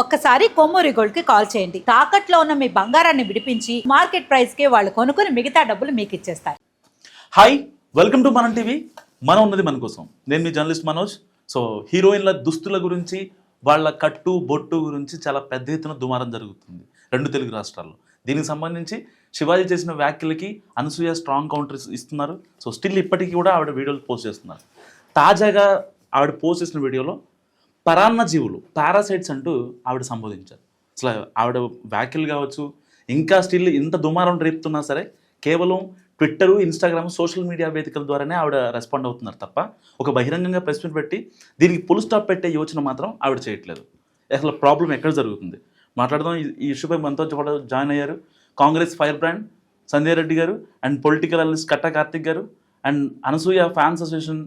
ఒక్కసారి కొమ్మూరి గోల్డ్ కి కాల్ చేయండి. తాకట్లో ఉన్న మీ బంగారాన్ని విడిపించి మార్కెట్ ప్రైస్ కి వాళ్ళు కొనుక్కుని మిగతా డబ్బులు మీకు ఇచ్చేస్తారు. హాయ్, వెల్కమ్ టు మనం టీవీ. మనం ఉన్నది మన కోసం. నేను మీ జర్నలిస్ట్ మనోజ్. సో హీరోయిన్ల దుస్తుల గురించి, వాళ్ళ కట్టు బొట్టు గురించి చాలా పెద్ద ఎత్తున దుమారం జరుగుతుంది 2 తెలుగు రాష్ట్రాల్లో. దీనికి సంబంధించి శివాజీ చేసిన వ్యాఖ్యలకి అనసూయ స్ట్రాంగ్ కౌంటర్ ఇస్తున్నారు. సో స్టిల్ ఇప్పటికీ కూడా ఆవిడ వీడియోలు పోస్ట్ చేస్తున్నారు. తాజాగా ఆవిడ పోస్ట్ చేసిన వీడియోలో పరాన్న జీవులు, పారాసైట్స్ అంటూ ఆవిడ సంబోధించారు. అసలు ఆవిడ వ్యాఖ్యలు కావచ్చు, ఇంకా స్టిల్ ఇంత దుమారం రేపుతున్నా సరే కేవలం ట్విట్టరు, ఇన్స్టాగ్రామ్, సోషల్ మీడియా వేదికల ద్వారానే ఆవిడ రెస్పాండ్ అవుతున్నారు తప్ప ఒక బహిరంగంగా ప్రెస్ మీట్ పెట్టి దీనికి ఫుల్ స్టాప్ పెట్టే యోచన మాత్రం ఆవిడ చేయట్లేదు. అసలు ప్రాబ్లం ఎక్కడ జరుగుతుంది మాట్లాడదాం. ఈ ఇష్యూపై మనతో జాయిన్ అయ్యారు కాంగ్రెస్ ఫైర్ బ్రాండ్ సంజయ్ రెడ్డి గారు, అండ్ పొలిటికల్ అనలిస్ట్ కట్టా కార్తిక్ గారు, అండ్ అనసూయ ఫ్యాన్స్ అసోసియేషన్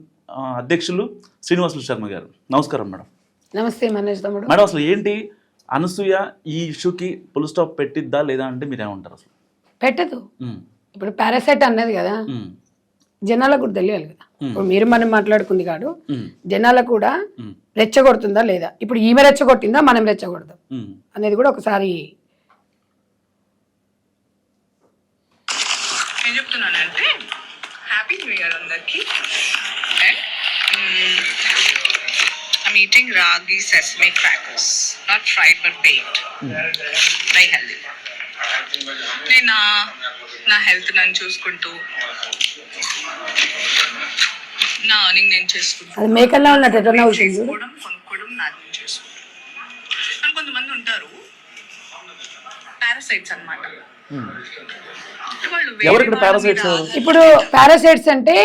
అధ్యక్షులు శ్రీనివాసులు శర్మ గారు. నమస్కారం మేడం. నమస్తే మనోజ్ తమ్ముడు. మేడం, అసలు ఏంటి అనసూయ ఈ ఇష్యూకి ఫుల్ స్టాప్ పెట్టిద్దా లేదా అంటే మీరేమంటారు? అసలు పెట్టదు. ఇప్పుడు పారాసైట్ అన్నది కదా, జనాలకు కూడా తెలియాలి కదా. ఇప్పుడు మీరు మనం మాట్లాడుకుంది కాదు, జనాలకు కూడా రెచ్చగొడుతుందా లేదా, ఇప్పుడు ఈమె రెచ్చగొట్టిందా మనం రెచ్చగొడదాం అనేది కూడా ఒకసారి. ఏం చెప్తున్నానంటే హ్యాపీ న్యూ ఇయర్ అందరికి. I'm eating ragi sesame crackers, not fried but baked. Very healthy. నేను నా హెల్త్ నన్ను చూసుకుంటూ, నా ఎర్నింగ్ నేను చేసుకుంటాను. అది మేకల్లో ఉన్నట్టు కొనుక్కోవడం నాది చేసుకుంటాను. కానీ కొంతమంది ఉంటారు పారాసైట్స్ అన్నమాట. ఇప్పుడు పారాసైట్స్ అంటే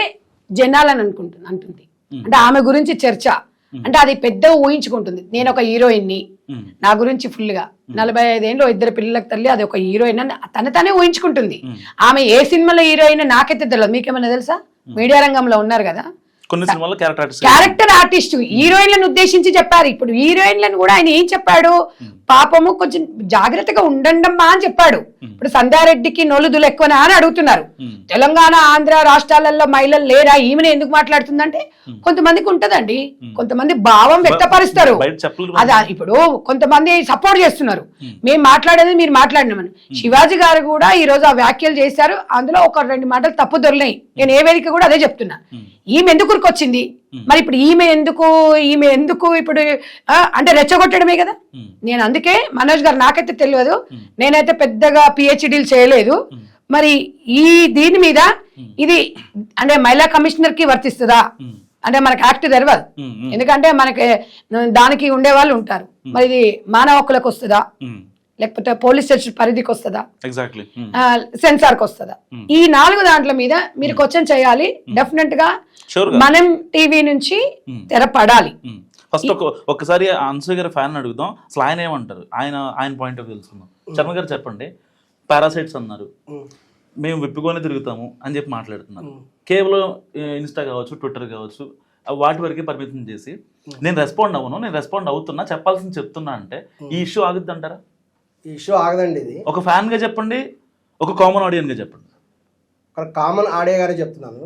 జనాలని అంటుంది. అంటే ఆమె గురించి చర్చ, అంటే అది పెద్ద ఊహించుకుంటుంది. నేను ఒక హీరోయిన్ని, నా గురించి ఫుల్ గా 45 ఏళ్ళు 2 పిల్లలకు తల్లి, అది ఒక హీరోయిన్ అని తనే ఊహించుకుంటుంది. ఆమె ఏ సినిమాలో హీరోయిన్ నాకైతే తెలియదు. మీకేమైనా తెలుసా? మీడియా రంగంలో ఉన్నారు కదా, క్యారెక్టర్ ఆర్టిస్ట్ హీరోయిన్లను ఉద్దేశించి చెప్పారు. ఇప్పుడు హీరోయిన్లను కూడా ఆయన ఏం చెప్పాడు, పాపము కొంచెం జాగ్రత్తగా ఉండండమ్మా అని చెప్పాడు. ఇప్పుడు సంధ్యారెడ్డికి నొలుదులు ఎక్కువనా అని అడుగుతున్నారు. తెలంగాణ ఆంధ్ర రాష్ట్రాలలో మహిళలు లేరా, ఈమెను ఎందుకు మాట్లాడుతుందంటే కొంతమందికి ఉంటదండి, కొంతమంది భావం వ్యక్తపరుస్తారు. అది ఇప్పుడు కొంతమంది సపోర్ట్ చేస్తున్నారు, మేము మాట్లాడేది మీరు మాట్లాడినామని. శివాజీ గారు కూడా ఈ రోజు ఆ వ్యాఖ్యలు చేశారు. అందులో ఒక 2 మాటలు తప్పు దొరినాయి. నేను ఏ వేదిక కూడా అదే చెప్తున్నా. ఈమె ఎందుకు వచ్చింది మరి, ఇప్పుడు ఈమె ఎందుకు ఇప్పుడు అంటే రెచ్చగొట్టడమే కదా. నేను అందుకే మనోజ్ గారు, నాకైతే తెలియదు, నేనైతే పెద్దగా పిహెచ్డీలు చేయలేదు. మరి ఈ దీని మీద ఇది అంటే మహిళా కమిషనర్ కి వర్తిస్తుందా అంటే మనకి యాక్ట్ తెరవదు. ఎందుకంటే మనకి దానికి ఉండే వాళ్ళు ఉంటారు. మరి ఇది మానవ హక్కులకు వస్తుందా, లేకపోతే పోలీస్ స్టేషన్ పరిధికి వస్తుందా, సెన్సార్కి వస్తుందా? ఈ 4 దాంట్ల మీద మీరు క్వశ్చన్ చేయాలి. డెఫినెట్ గా మనం టీవీ నుంచి తెరపడాలి. ఫస్ట్ ఒక్కసారి అనసూయ గారి ఫ్యాన్ అడుగుదాం, అసలు ఆయన ఏమంటారు, ఆయన పాయింట్ ఆఫ్ తెలుసుకుందాం. శర్మ గారు చెప్పండి. పారాసైట్స్ అన్నారు, మేము విప్పుకొని తిరుగుతాము అని చెప్పి మాట్లాడుతున్నారు. కేవలం ఇన్స్టా కావచ్చు, ట్విట్టర్ కావచ్చు, వాటి వరకే పరిమితం చేసి నేను రెస్పాండ్ అవుతున్నా, చెప్పాల్సింది చెప్తున్నా అంటే ఈ ఇష్యూ ఆగుద్ది అంటారా? ఈ ఇష్యూ ఆగదండి. ఇది ఒక ఫ్యాన్ గా చెప్పండి, ఒక కామన్ ఆడియన్ గా చెప్పండి. ఒక కామన్ ఆడియో గానే చెప్తున్నాను.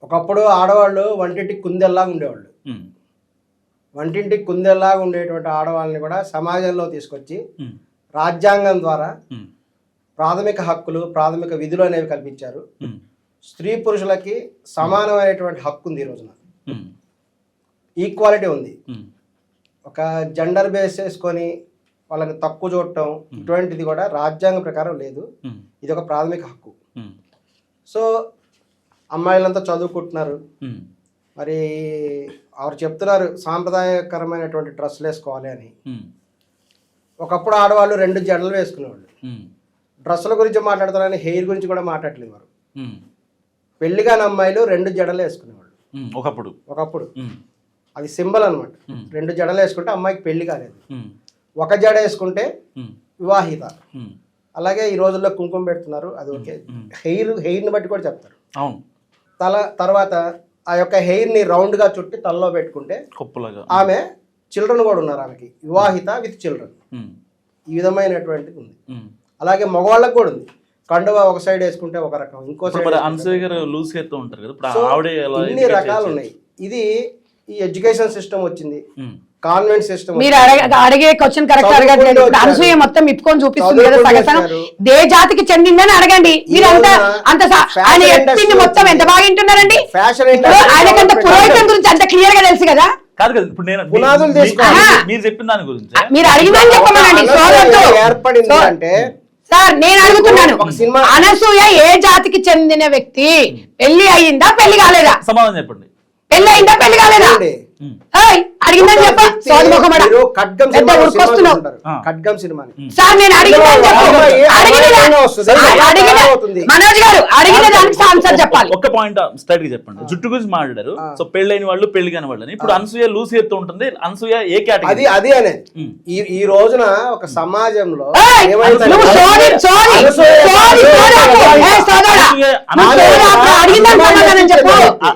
ఒకప్పుడు ఆడవాళ్ళు వంటింటికి కుందెల్లాగా ఉండేవాళ్ళు. వంటింటికి కుందెల్లాగా ఉండేటువంటి ఆడవాళ్ళని కూడా సమాజంలో తీసుకొచ్చి రాజ్యాంగం ద్వారా ప్రాథమిక హక్కులు, ప్రాథమిక విధులు అనేవి కల్పించారు. స్త్రీ పురుషులకి సమానమైనటువంటి హక్కు ఉంది. ఈ రోజున ఈక్వాలిటీ ఉంది. ఒక జెండర్ బేస్ చేసుకొని వాళ్ళని తక్కువ చూడటం ఇటువంటిది కూడా రాజ్యాంగ ప్రకారం లేదు. ఇది ఒక ప్రాథమిక హక్కు. సో అమ్మాయిలంతా చదువుకుంటున్నారు. మరి వారు చెప్తున్నారు సాంప్రదాయకరమైనటువంటి డ్రెస్సులు వేసుకోవాలి అని. ఒకప్పుడు ఆడవాళ్ళు 2 జడలు వేసుకునేవాళ్ళు. డ్రెస్సుల గురించి మాట్లాడుతున్నారని హెయిర్ గురించి కూడా మాట్లాడలేదు వారు. పెళ్లిగాని అమ్మాయిలు 2 జడలు వేసుకునేవాళ్ళు ఒకప్పుడు. అది సింబల్ అనమాట. 2 జడలు వేసుకుంటే అమ్మాయికి పెళ్లి కాలేదు. ఒక జడ వేసుకుంటే వివాహిత. అలాగే ఈ రోజుల్లో కుంకుమ పెడుతున్నారు, అది ఓకే. హెయిర్ని బట్టి కూడా చెప్తారు. తర్వాత ఆ యొక్క హెయిర్ని రౌండ్గా చుట్టి తలలో పెట్టుకుంటే ఆమె చిల్డ్రన్ కూడా ఉన్నారు, ఆమెకి వివాహిత విత్ చిల్డ్రన్. ఈ విధమైనటువంటిది ఉంది. అలాగే మగవాళ్ళకి కూడా ఉంది. కండువా ఒక సైడ్ వేసుకుంటే ఒక రకం, ఇంకో సైడ్ ఇన్ని రకాలు ఉన్నాయి. ఇది ఈ ఎడ్యుకేషన్ సిస్టమ్ వచ్చింది. కాన్వెంట్ సిస్టమ్ మీరు అడిగే క్వశ్చన్ కరెక్ట్ అడగట్లేదు. ఇప్పుడు అనసూయ మొత్తం ఇప్పుకొని చూపిస్తుంది కదా సగసనం. దే జాతికి చెందిందని అడగండి. మీరు అంత ఆయన చెప్పింది మొత్తం ఎంత బాగా వింటున్నారండి. ఆయనకంత పురోహితం గురించి అంత క్లియర్ గా తెలుసు కదా. కాదు కదా, ఇప్పుడు నేను పునాదులు తీసుకోవాలి. మీరు చెప్పిన దాని గురించి మీరు అడిగిందని చెప్పమనండి. ఏర్పడింది అంటే సార్ నేను అడుగుతున్నాను, అనసూయ ఏ జాతికి చెందిన వ్యక్తి? పెళ్లి అయ్యిందా పెళ్లి కాలేదా? సమాధానం చెప్పండి. పెళ్లి అయిందా పెళ్లి కాలేదా? అడిగిందని చెప్ప సోదముఖమడా పెద్ద ఉరుకొస్తున్నావు. ఖడ్గం సినిమా సార్ నేను అడిగిందని చెప్పు. మనోజ్ గారు అడిగిన దానికి ఆన్సర్ చెప్పాలి. ఒక్క పాయింట్ స్ట్రైట్ గా చెప్పండి. జుట్టు గురించి మాట్లాడారు. సో పెళ్ళైన వాళ్ళు పెళ్లి కాని వాళ్ళని. ఇప్పుడు అనసూయ లూసి ఎత్తు ఉంటుంది. అనసూయ ఏ కేటగిరీ? అది అనే ఈ రోజున ఒక సమాజంలో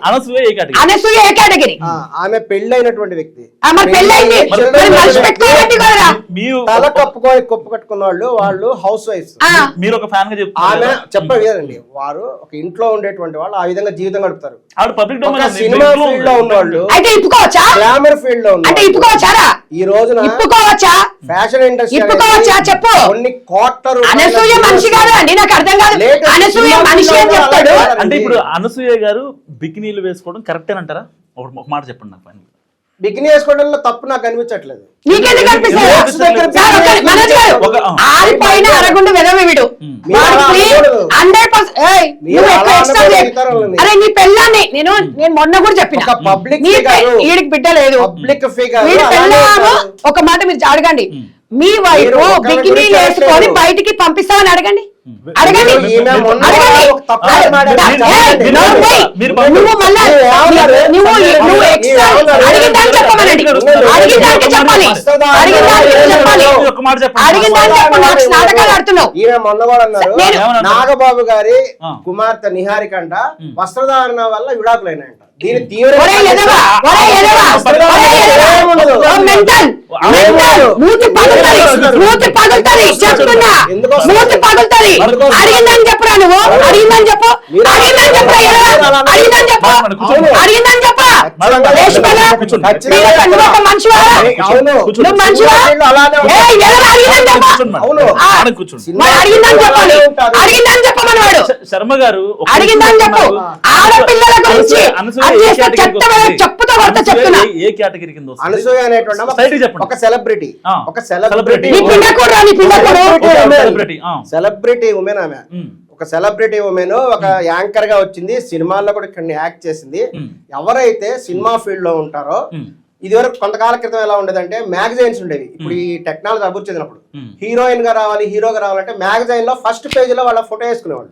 అనసూయ ఏ కేటగిరీ? అనసూయ ఏ కేటగిరీ? ఆమె పెళ్ళైనటువంటి వ్యక్తి. మీరు తల కప్పు కట్టుకున్న వాళ్ళు హౌస్ వైఫ్స్. మీరు ఒక ఫ్యాన్ గా ఆమె చెప్పండి కదండి, వారు ఒక ఇంట్లో ఉండేటువంటి వాళ్ళు ఆ విధంగా జీవితం గడుపుతారు. ఆవిడ పబ్లిక్ సినిమా ఫీల్డ్ లో ఉన్నవాళ్ళు, అయితే ఇప్పుకోవచ్చా? గ్లామర్ ఫీల్డ్ లో అంటే ఇప్పుకోవచ్చారా? ఈ రోజున ఇప్పుకోవచ్చా? ఫ్యాషన్ ఇండస్ట్రీ ఇప్పుకోవచ్చా చెప్పు. కొన్ని కోట్ల అనసూయ మనిషి కాదు అండి, నాకు అర్థం కాదు. అనసూయ మనిషి అని చెప్తాడు. అంటే ఇప్పుడు అనసూయ గారు బికినీలు వేసుకోవడం కరెక్ట్ అంటారా? ఒక మాట చెప్పండి నాకు. పైన బికినీ వేసుకోవడంలో తప్పు నాకు అనిపించట్లేదు. నీకెందుకు అనిపిస్తుంది? ఆరిపోయిన అరగుండు వెదవి వీడు. అరే నీ పెళ్ళాన్ని నేను మొన్న కూడా చెప్పిన, వీడికి బిడ్డ లేదు. వీడి పెళ్ళాము ఒక మాట మీరు అడగండి. మీ వైపు బికినీలు వేసుకొని బయటికి పంపిస్తామని అడగండి. అడగండి. నువ్వు మళ్ళా నువ్వు అడిగిన దానికి చెప్పమనండి. అడిగిన దానికి చెప్పాలి. అడిగిన దానికి చెప్పాలి. అడిగిన దానికి చెప్పు. నాకు నాటకాలు ఆడుతున్నావు. ఈమె మొన్న కూడా అన్నారు, నాగబాబు గారి కుమార్తె నిహారికంట వస్త్రధారణ వల్ల విడాకులైనాయంట. దీని తీవ్ర అడిగిందని చెప్పురా. నువ్వు అడిగిందని చెప్పు. అడిగిందని చెప్పరా. అడిగిందని చెప్పు. అడిగిందని చెప్పా. నువ్వు మనిషివా? నువ్వు మనిషివా? అడిగిందని చెప్పాలి. అడిగిందని చెప్పమని వాడు శర్మ గారు అడిగిందని చెప్పు. ఆడపిల్లల గురించి చెప్పుతో కొడతా చెప్తున్నా. ఏ కేటగిరీ కింద అనసూయ అనేటువంటి ఒక సెలబ్రిటీ, ఒక సెలబ్రిటీ సెలబ్రిటీ ఉమెన్. ఆమె ఒక సెలబ్రిటీ ఉమెన్, ఒక యాంకర్ గా వచ్చింది. సినిమాల్లో కూడా ఇక్కడ యాక్ట్ చేసింది. ఎవరైతే సినిమా ఫీల్డ్ లో ఉంటారో, ఇది వరకు కొంతకాల క్రితం ఎలా ఉండేదంటే మ్యాగజైన్స్ ఉండేవి. ఇప్పుడు ఈ టెక్నాలజీ అభివృద్ధి చెందినప్పుడు హీరోయిన్ గా రావాలి, హీరోగా రావాలంటే మ్యాగజైన్ లో ఫస్ట్ పేజ్ లో వాళ్ళ ఫోటో వేసుకునేవాళ్ళు.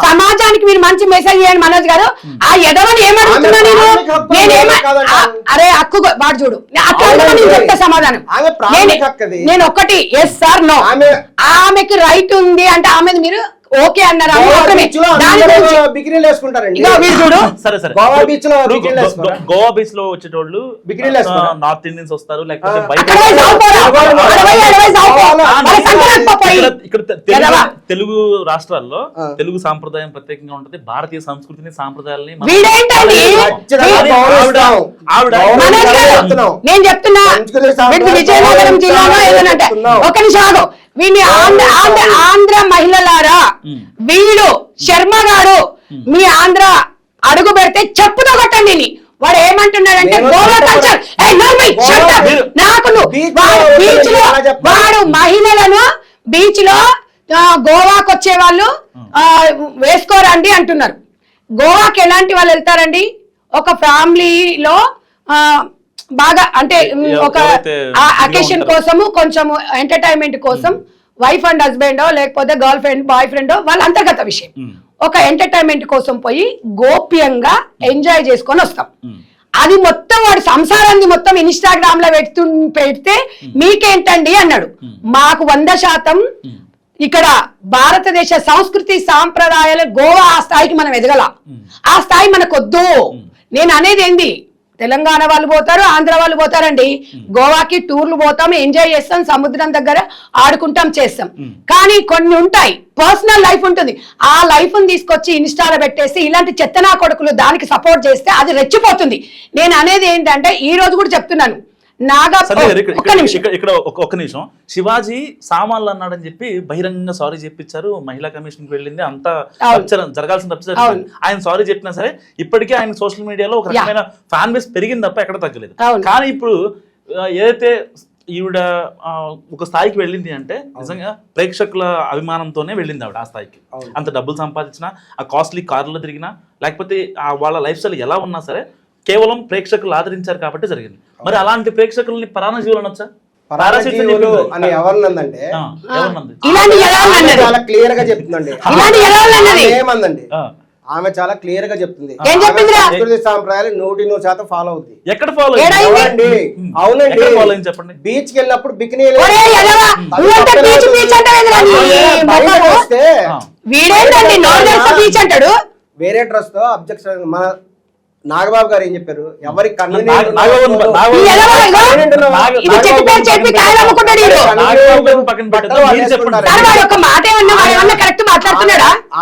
సమాజానికి మీరు మంచి మెసేజ్ చేయండి మనోజ్ గారు. ఆ ఎదవని ఏమడుగుతున్నా అరే హక్కు వాడు చూడు చెప్తా సమాధానం. నేను ఒక్కటి ఎస్ సార్ నో. ఆమెకి రైట్ ఉంది అంటే ఆమె మీరు ఓకే అన్నారు. బికినీలు వేసుకుంటారండి. సరే సరే, గోవా బీచ్ లో వచ్చేటోళ్ళు నార్త్ ఇండియన్స్ వస్తారు, లేకపోతే ఇక్కడ తెలుగు రాష్ట్రాల్లో తెలుగు సాంప్రదాయం ప్రత్యేకంగా ఉంటది. భారతీయ సంస్కృతిని సాంప్రదాయాలని నేను చెప్తున్నా. విజయనగరం జిల్లాలో ఏదనంటే ఒక నిమిషం వీడిని ఆంధ్ర మహిళలారా, వీడు శర్మ గారు మీ ఆంధ్ర అడుగు పెడితే చెప్పుతో కొట్టండి. వాడు ఏమంటున్నాడంటే గోవా కల్చర్ నాకు బీచ్ లో వాడు మహిళలను బీచ్ లో గోవాకు వచ్చే వాళ్ళు వేసుకోరండి అంటున్నారు. గోవాకి ఎలాంటి వాళ్ళు వెళ్తారండి? ఒక ఫ్యామిలీలో బాగా అంటే ఒక అకేషన్ కోసము, కొంచెం ఎంటర్టైన్మెంట్ కోసం వైఫ్ అండ్ హస్బెండ్ లేకపోతే గర్ల్ ఫ్రెండ్ బాయ్ ఫ్రెండ్ వాళ్ళ అంతర్గత విషయం. ఒక ఎంటర్టైన్మెంట్ కోసం పోయి గోప్యంగా ఎంజాయ్ చేసుకొని వస్తాం. అది మొత్తం వాడి సంసారాన్ని మొత్తం ఇన్స్టాగ్రామ్ లో పెడితే మీకేంటండి అన్నాడు. మాకు 100% ఇక్కడ భారతదేశ సంస్కృతి సాంప్రదాయాలు గోవా ఆ స్థాయికి మనం ఎదగల. ఆ స్థాయి మనకొద్దు. నేను అనేది ఏంది, తెలంగాణ వాళ్ళు పోతారు, ఆంధ్ర వాళ్ళు పోతారండి. గోవాకి టూర్లు పోతాం, ఎంజాయ్ చేస్తాం, సముద్రం దగ్గర ఆడుకుంటాం, చేస్తాం. కానీ కొన్ని ఉంటాయి, పర్సనల్ లైఫ్ ఉంటుంది. ఆ లైఫ్ ని తీసుకొచ్చి ఇన్స్టాలో పెట్టేసి ఇలాంటి చెత్తనా కొడుకులు దానికి సపోర్ట్ చేస్తే అది రెచ్చిపోతుంది. నేను అనేది ఏంటంటే ఈ రోజు కూడా చెప్తున్నాను, నాగా ఒక్క నిమిషం ఇక్కడ ఒక్క నిమిషం. శివాజీ సామాన్లు అన్నాడని చెప్పి బహిరంగంగా సారీ చెప్పించారు, మహిళా కమిషన్ కి వెళ్ళింది, అంతా జరగాల్సిన తప్పు జరిగింది. ఆయన సారీ చెప్పినా సరే ఇప్పటికీ ఆయన సోషల్ మీడియాలో ఒక రకమైన ఫ్యాన్ బేస్ పెరిగింది తప్ప ఎక్కడ తగ్గలేదు. కానీ ఇప్పుడు ఏదైతే ఈవిడ ఒక స్థాయికి వెళ్ళింది అంటే నిజంగా ప్రేక్షకుల అభిమానంతోనే వెళ్ళింది ఆవిడ ఆ స్థాయికి. అంత డబ్బులు సంపాదించినా, ఆ కాస్ట్లీ కార్లో తిరిగినా, లేకపోతే వాళ్ళ లైఫ్ స్టైల్ ఎలా ఉన్నా సరే కేవలం ప్రేక్షకులు ఆదరించారు కాబట్టి జరిగింది. మరి అలాంటి ప్రేక్షకుల్ని పరాణజీవులు అనొచ్చా? అని ఎవరినందంటే చాలా క్లియర్ గా చెప్తుందండి. ఏమందండి ఆమె చాలా క్లియర్ గా చెప్తుంది, సంస్కృతి సాంప్రదాయాలు 100% ఫాలో అవుతుంది. ఎక్కడ ఫాలో అవునండి? అవునండి, చెప్పండి. బీచ్ కి వెళ్ళినప్పుడు బికినీ వేరే డ్రెస్ తో అబ్జెక్షన్. మన నాగబాబు గారు ఏం చెప్పారు, ఎవరి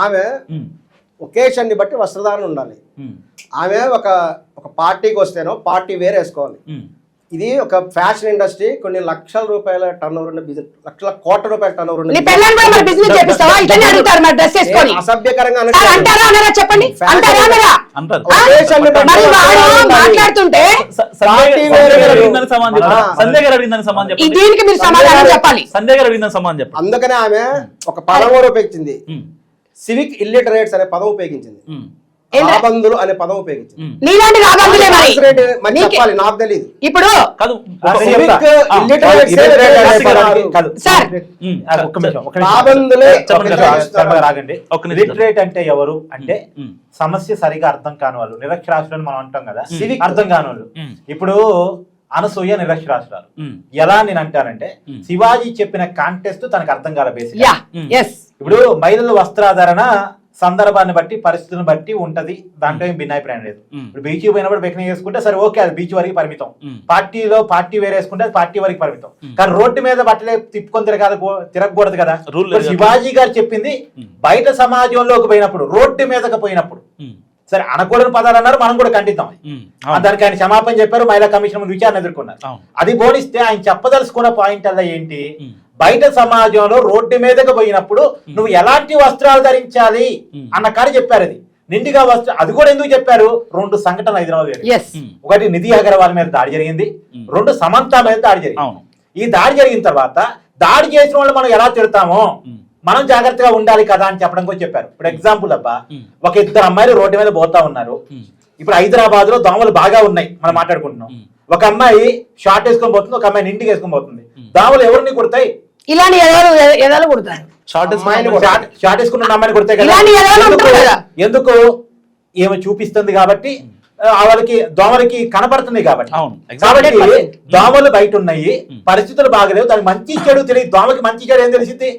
ఆమె ఒకేషన్ ని బట్టి వస్త్రధారణ ఉండాలి. ఆమె ఒక పార్టీకి వస్తేనో పార్టీ వేరే వేసుకోవాలి. ఇది ఒక ఫ్యాషన్ ఇండస్ట్రీ, కొన్ని లక్షల రూపాయల టర్న్ ఓవర్ ఉన్న బిజినెస్, లక్షల కోట్ల రూపాయల టర్న్ ఓవర్ ఉన్న అసభ్యకరంగా మాట్లాడుతుంటే అందుకనే ఆమె ఒక పదం కూడా ఉపయోగించింది, సివిక్ ఇల్లిటరేట్స్ అనే పదం ఉపయోగించింది, రాబందులు అనే పదం ఉపయోగించింది. నీలాంటి రాబందులే మరి చెప్పాలి, నాకు తెలియదు. ఇప్పుడు లిటరేట్ అంటే ఎవరు అంటే సమస్య సరిగా అర్థం కాని వాళ్ళు, నిరక్షరాస్యులు మనం అంటాం కదా, అర్థం కాని వాళ్ళు. ఇప్పుడు అనసూయ నిరక్షరాస్యురాలు. ఎలా నేను అంటానంటే శివాజీ చెప్పిన కాంటెస్ట్ తనకు అర్థం కాల బేసిక్. ఇప్పుడు మహిళల వస్త్రాధారణ సందర్భాన్ని బట్టి పరిస్థితులను బట్టి ఉంటది, దాంట్లో ఏం భిన్నాభిప్రాయం లేదు. ఇప్పుడు బీచ్ పోయినప్పుడు బెకింగ్ చేసుకుంటే సరే ఓకే, అది బీచ్ వరకు పరిమితం. పార్టీలో పార్టీ వేరే వేసుకుంటే అది పార్టీ వరకు పరిమితం. కానీ రోడ్డు మీద బట్టలే తిప్పుకొని తిరగకూడదు కదా. శివాజీ గారు చెప్పింది బయట సమాజంలోకి పోయినప్పుడు, రోడ్డు మీదకి పోయినప్పుడు, సరే అనకూడని పదాలు అన్నారు, మనం కూడా ఖండిద్దాం. దానికి ఆయన క్షమాపణ చెప్పారు, మహిళా కమిషన్ ముందు విచారణ ఎదుర్కొన్నారు. అది పోలిస్తే ఆయన చెప్పదలుచుకున్న పాయింట్ అలా ఏంటి, బయట సమాజంలో రోడ్డు మీదకి పోయినప్పుడు నువ్వు ఎలాంటి వస్త్రాలు ధరించాలి అన్న కాడ చెప్పారు. అది నిండుగా వస్త్రం, అది కూడా ఎందుకు చెప్పారు, 2 సంఘటనలు హైదరాబాద్. ఒకటి నిధి అగర్వాల్ మీద దాడి జరిగింది, 2 సమంత మీద దాడి జరిగింది. ఈ దాడి జరిగిన తర్వాత దాడి చేసిన వాళ్ళు మనం ఎలా తిడతామో మనం జాగ్రత్తగా ఉండాలి కదా అని చెప్పడం కూడా చెప్పారు. ఇప్పుడు ఎగ్జాంపుల్ అబ్బా, ఒక 2 అమ్మాయిలు రోడ్డు మీద పోతా ఉన్నారు. ఇప్పుడు హైదరాబాద్ లో దోమలు బాగా ఉన్నాయి, మనం మాట్లాడుకుంటున్నాం. ఒక అమ్మాయి షార్ట్ వేసుకొని పోతుంది, ఒక అమ్మాయి నింటికి వేసుకొని పోతుంది. దోమలు ఎవరిని కుడతాయి? ఇలాంటి ఎదాలు కుడతారు. షార్ట్ వేసుకున్న అమ్మాయిని కుడతాయి కదా. ఎందుకు? ఏమో చూపిస్తుంది కాబట్టి, వాళ్ళకి దోమలకి కనబడుతుంది కాబట్టి. కాబట్టి దోమలు బయట ఉన్నాయి, పరిస్థితులు బాగలేవు, దానికి మంచి చెడు తెలియదు. దోమకి మంచి చెడు ఏం తెలిసింది?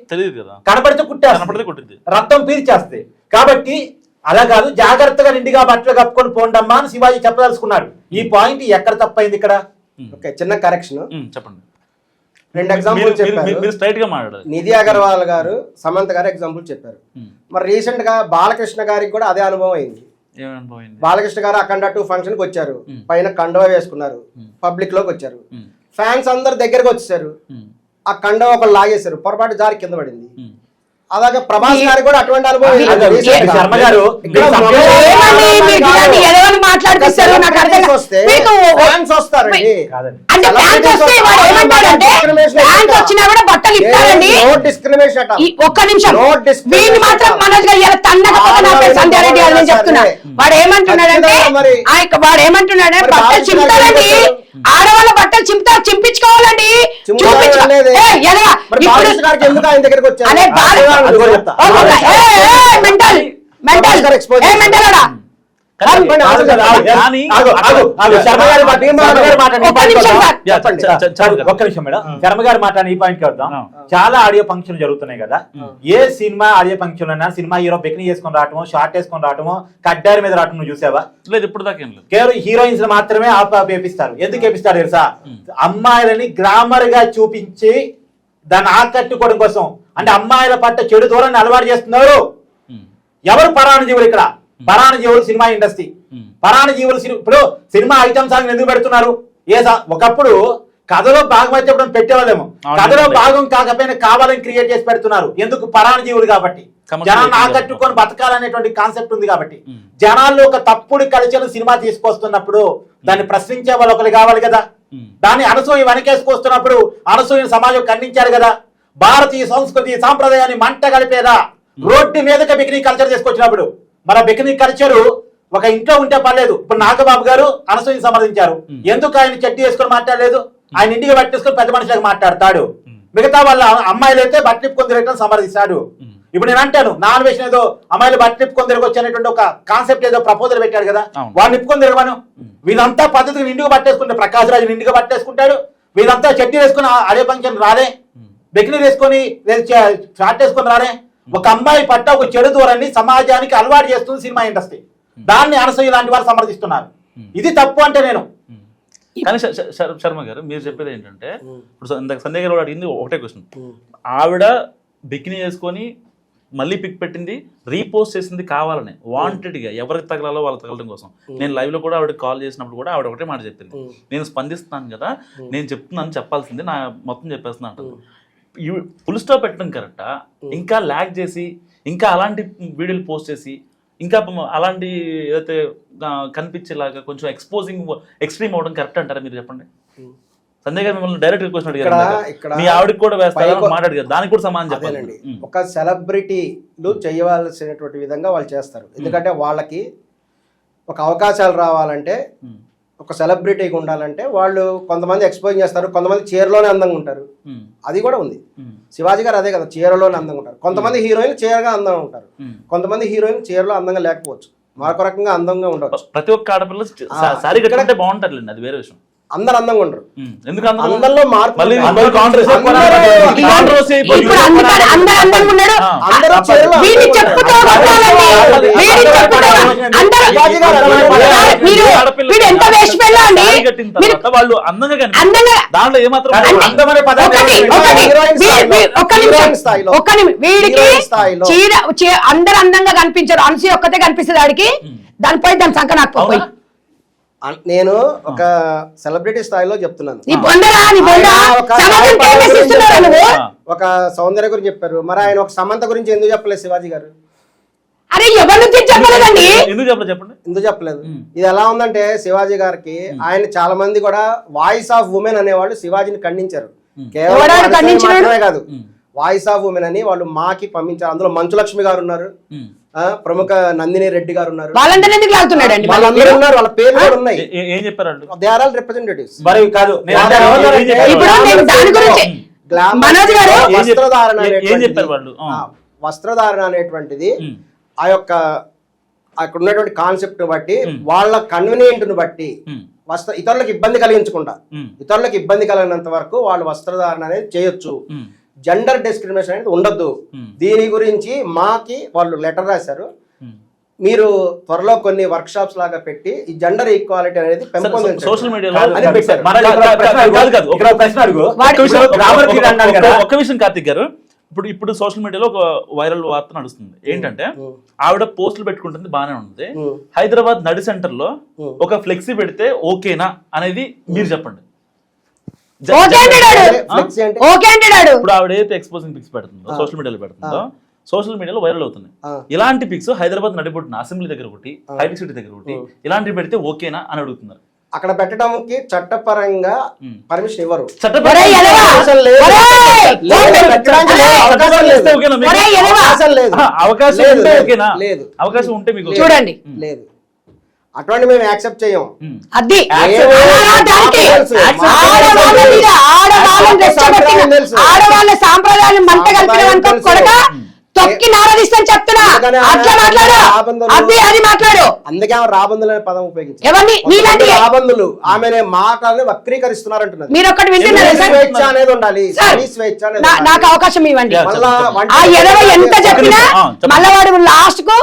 కనబడితే కుట్టేస్తుంది, రక్తం పీల్చేస్తే. కాబట్టి అలా కాదు, జాగ్రత్తగా నిండిగా బట్టలు కప్పుకొని పోండమ్మా అని శివాజీ చెప్పదలుచుకున్నాడు. ఈ పాయింట్ ఎక్కడ తప్పైంది ఇక్కడ? ఓకే, చిన్న కరెక్షన్ చెప్పండి. 2 ఎగ్జాంపుల్ చెప్పారు. నిధి అగర్వాల్ గారు, సమంత గారు ఎగ్జాంపుల్ చెప్పారు. మరి రీసెంట్ గా బాలకృష్ణ గారికి కూడా అదే అనుభవం అయింది. బాలకృష్ణ గారు అఖండ 2 ఫంక్షన్ కి వచ్చారు, పైన కండువా వేసుకున్నారు, పబ్లిక్ లోకి వచ్చారు, ఫ్యాన్స్ అందరు దగ్గరకు వచ్చేసారు, ఆ కండువా ఒకళ్ళు లాగేశారు, పొరపాటు జారి కింద పడింది. అలాగే ప్రభాస్ గారు కూడా అటువంటి అనుభవం. శర్మ గారు ఒక్క నిమిషం, వీళ్ళు మాత్రం మనోజ్ గారు ఇలా తన్నకపోతే సంధ్యారెడ్డి గారు నేను చెప్తున్నా. వాడు ఏమంటున్నాడంటే బట్టలు చింపుతారండి, ఆడవాళ్ళ బట్టలు చింపించుకోవాలండి, చెప్పండి, కాదు ఆన్సర్ కదా, చెప్పండి. కానీ శర్మ గారి మాట నేను శర్మ గారి మాట ఈ ఒక్క పాయింట్కి నిమిషం వద్దాం. సార్. యా, చెప్పండి. ఒక్క నిమిషం మేడం, శర్మ గారి మాట ఈ పాయింట్ కి వద్దాం. ఆ. చాలా ఆడియో ఫంక్షన్ జరుగుతున్నాయి కదా, ఏ సినిమా ఆడియో ఫంక్షన్ అయినా సినిమా హీరో బెకిని చేసుకొని రావటము, షార్ట్ వేసుకొని రావటము, కడ్డారి మీద రావటం నువ్వు చూసావా? లేదు ఇప్పుడు దాకా ఏం లేదు. కేవలం హీరోయిన్స్ మాత్రమే వేపిస్తారు. ఎందుకు వేపిస్తారు తెలుసా? అమ్మాయిలని గ్లామర్ గా చూపించి దాన్ని ఆకట్టుకోవడం కోసం. అంటే అమ్మాయిల పట్ల చెడు దూరాన్ని అలవాటు చేస్తున్నారు. ఎవరు పరాణజీవులు ఇక్కడ? పరాణజీవులు సినిమా ఇండస్ట్రీ. పరాణజీవులు ఇప్పుడు సినిమా ఐటమ్ సాంగ్ ఎందుకు పెడుతున్నారు? ఒకప్పుడు కథలో భాగం అయితే పెట్టేవాళ్ళేమో, కథలో భాగం కాకపోయినా కావాలని క్రియేట్ చేసి పెడుతున్నారు. ఎందుకు? పరాణజీవులు కాబట్టి, జనాన్ని ఆకట్టుకొని బతకాలనేటువంటి కాన్సెప్ట్ ఉంది కాబట్టి. జనాల్లో ఒక తప్పుడు కల్చర్ సినిమా తీసుకొస్తున్నప్పుడు దాన్ని ప్రశ్నించే వాళ్ళు ఒకరు కావాలి కదా. దాన్ని అనసూయ వెనకేసుకొస్తున్నప్పుడు అనసూయని సమాజం ఖండించారు కదా. భారతీయ సంస్కృతి సాంప్రదాయాన్ని మంట కలిపేదా రోడ్డు మీదకి బికినీ కల్చర్ తీసుకొచ్చినప్పుడు, మన బికినీ కల్చరు ఒక ఇంట్లో ఉంటే పర్లేదు. ఇప్పుడు నాగబాబు గారు అనసూయని సమర్థించారు. ఎందుకు ఆయన చెట్టు వేసుకొని మాట్లాడలేదు? ఆయన ఇంటికి పట్టేసుకొని పెద్ద మనుషులకు మాట్లాడతాడు. మిగతా వాళ్ళ అమ్మాయిలు అయితే బట్టలిప్పుకొని తిరగడం సమర్థిస్తాడు. ఇప్పుడు నేను అంటాను, నాన్ వేషన్ ఏదో అమ్మాయిలు బట్టలిప్పుకొని తిరగొచ్చు అనేటువంటి ఒక కాన్సెప్ట్ ఏదో ప్రపోజల్ పెట్టాడు కదా, వాడిని నిప్పుకొని తిరగమను. వీళ్ళంతా పద్ధతిని ఇంటికి పట్టేసుకుంటే, ప్రకాశ్ రాజు ఇంటికి పట్టేసుకుంటాడు. వీళ్ళంతా చెట్టు వేసుకుని అదే ఫంక్షన్ రాలే, బెకినీ వేసుకొని షార్ట్ వేసుకొని రాలే. ఒక అమ్మాయి పట్ల ఒక చెడు దూరాన్ని సమాజానికి అలవాటు చేస్తుంది సినిమా ఇండస్ట్రీ. దాన్ని అనసూయ లాంటి వారు సమర్థిస్తున్నారు. ఇది తప్పు అంటే నేను. కానీ శర్మ గారు మీరు చెప్పేది ఏంటంటే, ఇప్పుడు ఇందాక సంధ్య గారు అడిగింది ఒకటే క్వశ్చన్. ఆవిడ బికినీ వేసుకొని మళ్ళీ పిక్ పెట్టింది, రీపోస్ట్ చేసింది కావాలని, వాంటెడ్గా ఎవరికి తగలాలో వాళ్ళకి తగలడం కోసం. నేను లైవ్ లో కూడా ఆవిడకి కాల్ చేసినప్పుడు కూడా ఆవిడ ఒకటే మాట చెప్పింది, నేను స్పందిస్తున్నాను కదా, నేను చెప్తున్నాను, చెప్పాల్సింది నా మొత్తం చెప్పేస్తున్నా అంటారు. ఫుల్ స్టాప్ పెట్టడం కరెక్టా? ఇంకా ల్యాగ్ చేసి ఇంకా అలాంటి వీడియోలు పోస్ట్ చేసి ఇంకా అలాంటి ఏదైతే కనిపించేలాగా కొంచెం ఎక్స్ట్రీమ్ అవ్వడం కరెక్ట్ అంటారా? మీరు చెప్పండి. సంజయ్ గారు మిమ్మల్ని డైరెక్ట్ రిక్వెస్ట్ అడిగారు, మీ ఆవిడకి కూడా వేస్తారని మాట్లాడారు, దానికి కూడా సమాధానం చెప్పాలండి. ఒక సెలబ్రిటీలు చేయవలసినటువంటి విధంగా వాళ్ళు చేస్తారు. ఎందుకంటే వాళ్ళకి ఒక అవకాశాలు రావాలంటే, ఒక సెలబ్రిటీకి ఉండాలంటే వాళ్ళు కొంతమంది ఎక్స్పోజ్ చేస్తారు, కొంతమంది చీరలోనే అందంగా ఉంటారు. అది కూడా ఉంది. శివాజీ గారు అదే కదా, చీరలోనే అందంగా ఉంటారు. కొంతమంది హీరోయిన్లు చీరగా అందంగా ఉంటారు, కొంతమంది హీరోయిన్ చీరలో అందంగా లేకపోవచ్చు, మరొక రకంగా అందంగా ఉండవచ్చు. ప్రతి ఒక్క ఆడపిల్ల సారీ కట్టుకుంటే బాగుంటారులేండి, అది వేరే విషయం. అందరు అందంగా ఉండరు. ఎందుకు అందరిలో మార్పు. ఇప్పుడు అందరూ అందంగా ఉన్నాడు, అందరూ చీరలో వీడిని చెప్పుతో కొట్టాలండి, వీడిని చెప్పుతో వీడు ఎంత వేస్ట్ పిల్ల అండి. వాళ్ళు అందంగా అందంగా దాంట్లో ఏమాత్రం వీడికి చీర అందరు అందంగా కనిపించారు, అనసూయ ఒక్కతే కనిపిస్తుంది ఆడికి. దానిపై దాని సంక నాకు పోయి నేను ఒక సెలబ్రిటీ స్థాయిలో చెప్తున్నాను. ఒక సౌందర్య గురించి చెప్పారు, మరి ఆయన ఒక సమంత గురించి ఎందుకు చెప్పలేదు శివాజీ గారు? అరే ఎవరి నుంచి చెప్పలేదండి, ఎందుకు చెప్పలేదు? ఇది ఎలా ఉందంటే, శివాజీ గారికి ఆయన చాలా మంది కూడా వాయిస్ ఆఫ్ ఉమెన్ అనేవాళ్ళు శివాజీని ఖండించారు. కేవలం కాదు, వాయిస్ ఆఫ్ ఉమెన్ అని వాళ్ళు మాకి పంపించారు. అందులో మంచులక్ష్మి గారు ఉన్నారు, ప్రముఖ నందిని రెడ్డి గారు ఉన్నారు, వాళ్ళందరూ ఎందుకు లాగుతున్నాడండి? వాళ్ళందరూ ఉన్నారు, వాళ్ళ పేర్లు కూడా ఉన్నాయి. ఏం చెప్పారు? They are all representatives. వస్త్రధారణ అనేటువంటిది ఆ యొక్క అక్కడ ఉన్నటువంటి కాన్సెప్ట్ బట్టి, వాళ్ళ కన్వీనియంట్ ను బట్టి, ఇతరులకు ఇబ్బంది కలిగించకుండా, ఇతరులకు ఇబ్బంది కలిగినంత వరకు వాళ్ళు వస్త్రధారణ అనేది చేయొచ్చు. జెండర్ డిస్క్రిమినేషన్ అనేది ఉండొద్దు. దీని గురించి మాకి వాళ్ళు లెటర్ రాశారు. మీరు త్వరలో కొన్ని వర్క్ షాప్స్ లాగా పెట్టి ఈ జెండర్ ఈక్వాలిటీ అనేది సోషల్ మీడియాలో ఒక్క విషయం కార్తిక్ గారు, ఇప్పుడు సోషల్ మీడియాలో ఒక వైరల్ వార్త నడుస్తుంది. ఏంటంటే ఆవిడ పోస్టులు పెట్టుకుంటుంది, బాగానే ఉంటుంది. హైదరాబాద్ నడి సెంటర్ లో ఒక ఫ్లెక్సీ పెడితే ఓకేనా అనేది మీరు చెప్పండి. ఇప్పుడు ఆవిడ ఏదైతే ఎక్స్పోజింగ్ పిక్స్ పెడుతుందో, సోషల్ మీడియాలో పెడుతుందో, సోషల్ మీడియాలో వైరల్ అవుతుంది. ఇలాంటి పిక్స్ హైదరాబాద్ నడిపొట్టిన అసెంబ్లీ దగ్గర ఒకటి, హైటెక్ సిటీ దగ్గర ఒకటి, ఇలాంటివి పెడితే ఓకేనా అని అడుగుతున్నారు. అక్కడ పెట్టడానికి చట్టపరంగా పర్మిషన్ ఇవ్వరు. అవకాశం ఉంటే మీకు చూడండి, లేదు, అటువంటి మేము యాక్సెప్ట్ చేయం. అది ఆడవాళ్ళ సాంప్రదాయాలు మంట కలిపిన కొడక తొక్కి నారదిస్తాను చెప్తున్నా. అందుకనే అట్లా మాట్లాడు, రాబందులు- అది మాట్లాడు. అందుకే ఆమె రాబందులు అనే పదం ఉపయోగించారు. ఎవరిని? నీలాంటి రాబందులు ఆమె మాటలని వక్రీకరిస్తున్నారు అంటున్నది. మీరు ఒక్కటి వింటున్నారా సార్? స్వేచ్ఛ అనేది ఉండాలి, సార్, స్త్రీ స్వేచ్ఛ అనేది నాకు ఉండాలి. అవకాశం ఇవ్వండి. మళ్ళా ఆ ఎదవ ఎంత చెప్పినా చెప్పండి. మళ్ళా వాడు లాస్ట్ కు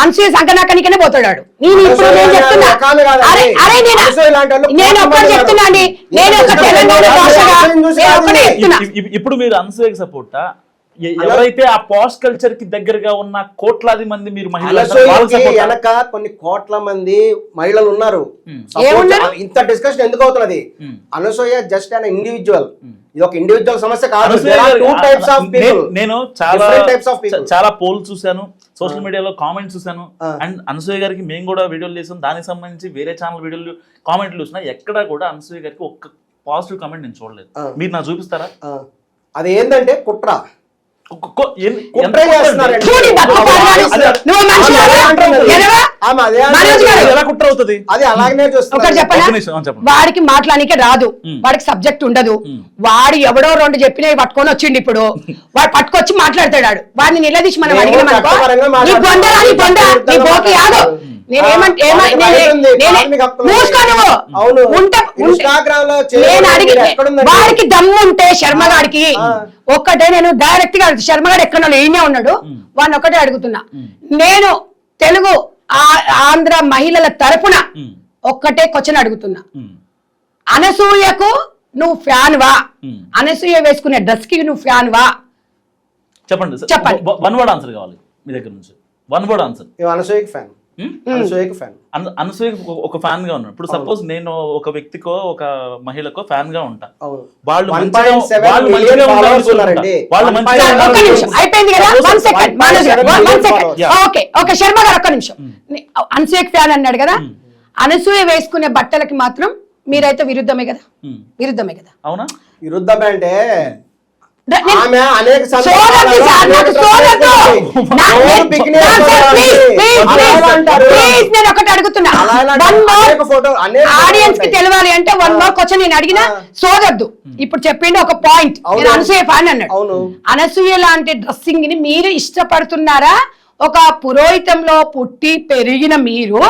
అనసూయ సంకనాకనికనే పోతాడు. నేను ఇప్పుడు నేను చెప్తున్నా, రకాలు కాదండి. అరే అరే అనసూయ లాంటి వాళ్ళు నేను ఒక్కటి చెప్తున్నా అండి, నేను ఒక తెలంగాణ భాషగా నేను ఒక్కటే చెప్తున్నా. ఇప్పుడు మీరు అనసూయకి సపోర్టా? ఎవరైతే ఆ పాష్ కల్చర్ కి దగ్గరగా ఉన్న కోట్లాది మంది మీరు మహిళలు అనసూయకి వెనక కొన్ని కోట్ల మంది మహిళలు ఉన్నారు. ఏమున్నారు? ఇంత డిస్కషన్ ఎందుకు అవుతున్నది? Anasuya just an individual. ఇది ఒక ఇండివిజువల్ సమస్య కాదు. Two types of people. నేను చాలా పోల్ చూశాను, సోషల్ మీడియాలో కామెంట్స్ చూశాను. అండ్ అనసూయ గారికి మేము కూడా వీడియోలు చేసాం, దానికి సంబంధించి వేరే ఛానల్ వీడియోలు కామెంట్లు చూసినా ఎక్కడా కూడా అనసూయ గారికి ఒక్క పాజిటివ్ కామెంట్ నేను చూడలేదు. మీరు నాకు చూపిస్తారా? అది ఏంటంటే కుట్ర. ఎంత చేస్తున్నారండి. చూడు, బతుకు పాడుగాను. నువ్వు మనిషివా? ఎదవా? ఆమె అదే మనోజ్ గారు, ఎలా కుట్ర అవుతుంది? అది అలాగనే ఒకటి చూస్తున్నారు. చెప్పనా? ఒక్క నిమిషం, చెప్పండి. వాడికి మాట్లాడానికే రాదు, వాడికి సబ్జెక్ట్ ఉండదు. వాడు ఎవడో రెండు చెప్పినవి పట్టుకొని వచ్చిండు. ఇప్పుడు వాడు పట్టుకొచ్చి మాట్లాడతాడు. వాడిని నిలదీసి మనం నేను అడిగినాం అనుకో, చట్టపరంగా నీ బొందరా నీ బొంద నీ బోకి యాదు. వాడికి రైట్ ఉంది, ప్రాథమిక హక్కులు ఉన్నాయి. అవును. ఇన్స్టాగ్రామ్ లో నేను అడిగి ఎక్కడుందండి? వాడికి దమ్ము ఉంటే శర్మ గారికి ఒక్కటే, నేను డైరెక్ట్ గా శర్మ గారు ఎక్కడ ఈయనే ఉన్నాడు, వాడిని ఒకటే అడుగుతున్నా. నేను తెలుగు ఆంధ్ర మహిళల తరపున ఒక్కటే క్వశ్చన్ అడుగుతున్నా. అనసూయకు నువ్వు ఫ్యాన్ వా? అనసూయ వేసుకునే డ్రెస్ కి నువ్వు ఫ్యాన్ వా? చెప్పండి. చెప్పండి. వన్ వర్డ్ ఆన్సర్ కావాలి మీ దగ్గర నుంచి. One word answer. అనసూయకి ఫ్యాన్. అనసూయకి ఫ్యాన్. అనసూయకి ఒక ఫ్యాన్ గా ఉన్నాడు. ఇప్పుడు సపోజ్ నేను ఒక వ్యక్తికో ఒక మహిళకో ఫ్యాన్ గా ఉంటా, అవును. వాళ్ళు 1.7 వాళ్ళు million మంచిగా followers ఉన్నారండి. వాళ్ళు మంచిగా ఒక్క నిమిషం అయిపోయింది కదా, 1 సెకండ్. 1.7 సెకండ్. ఓకే శర్మ గారు ఒక్క నిమిషం. అనసూయకి ఫ్యాన్ అన్నాడు కదా, అనసూయ వేసుకునే బట్టలకి మాత్రం మీరైతే విరుద్ధమే కదా? విరుద్ధమే కదా? అవునా? విరుద్ధమే అంటే నేను- ఆమె అనేక సోదరుడు సార్, నాకు సోదరుడు. నేను ఒకటి అడుగుతున్నా, ఆడియన్స్ కి తెలియాలి అంటే వన్ మోర్ క్వశ్చన్ నేను అడిగిన సోదరుడు ఇప్పుడు చెప్పిండు ఒక పాయింట్. నేను అనసూయ ఫ్యాన్ అన్నాడు. అనసూయ లాంటి డ్రెస్సింగ్ ని మీరు ఇష్టపడుతున్నారా? ఒక పురోహితంలో పుట్టి పెరిగిన మీరు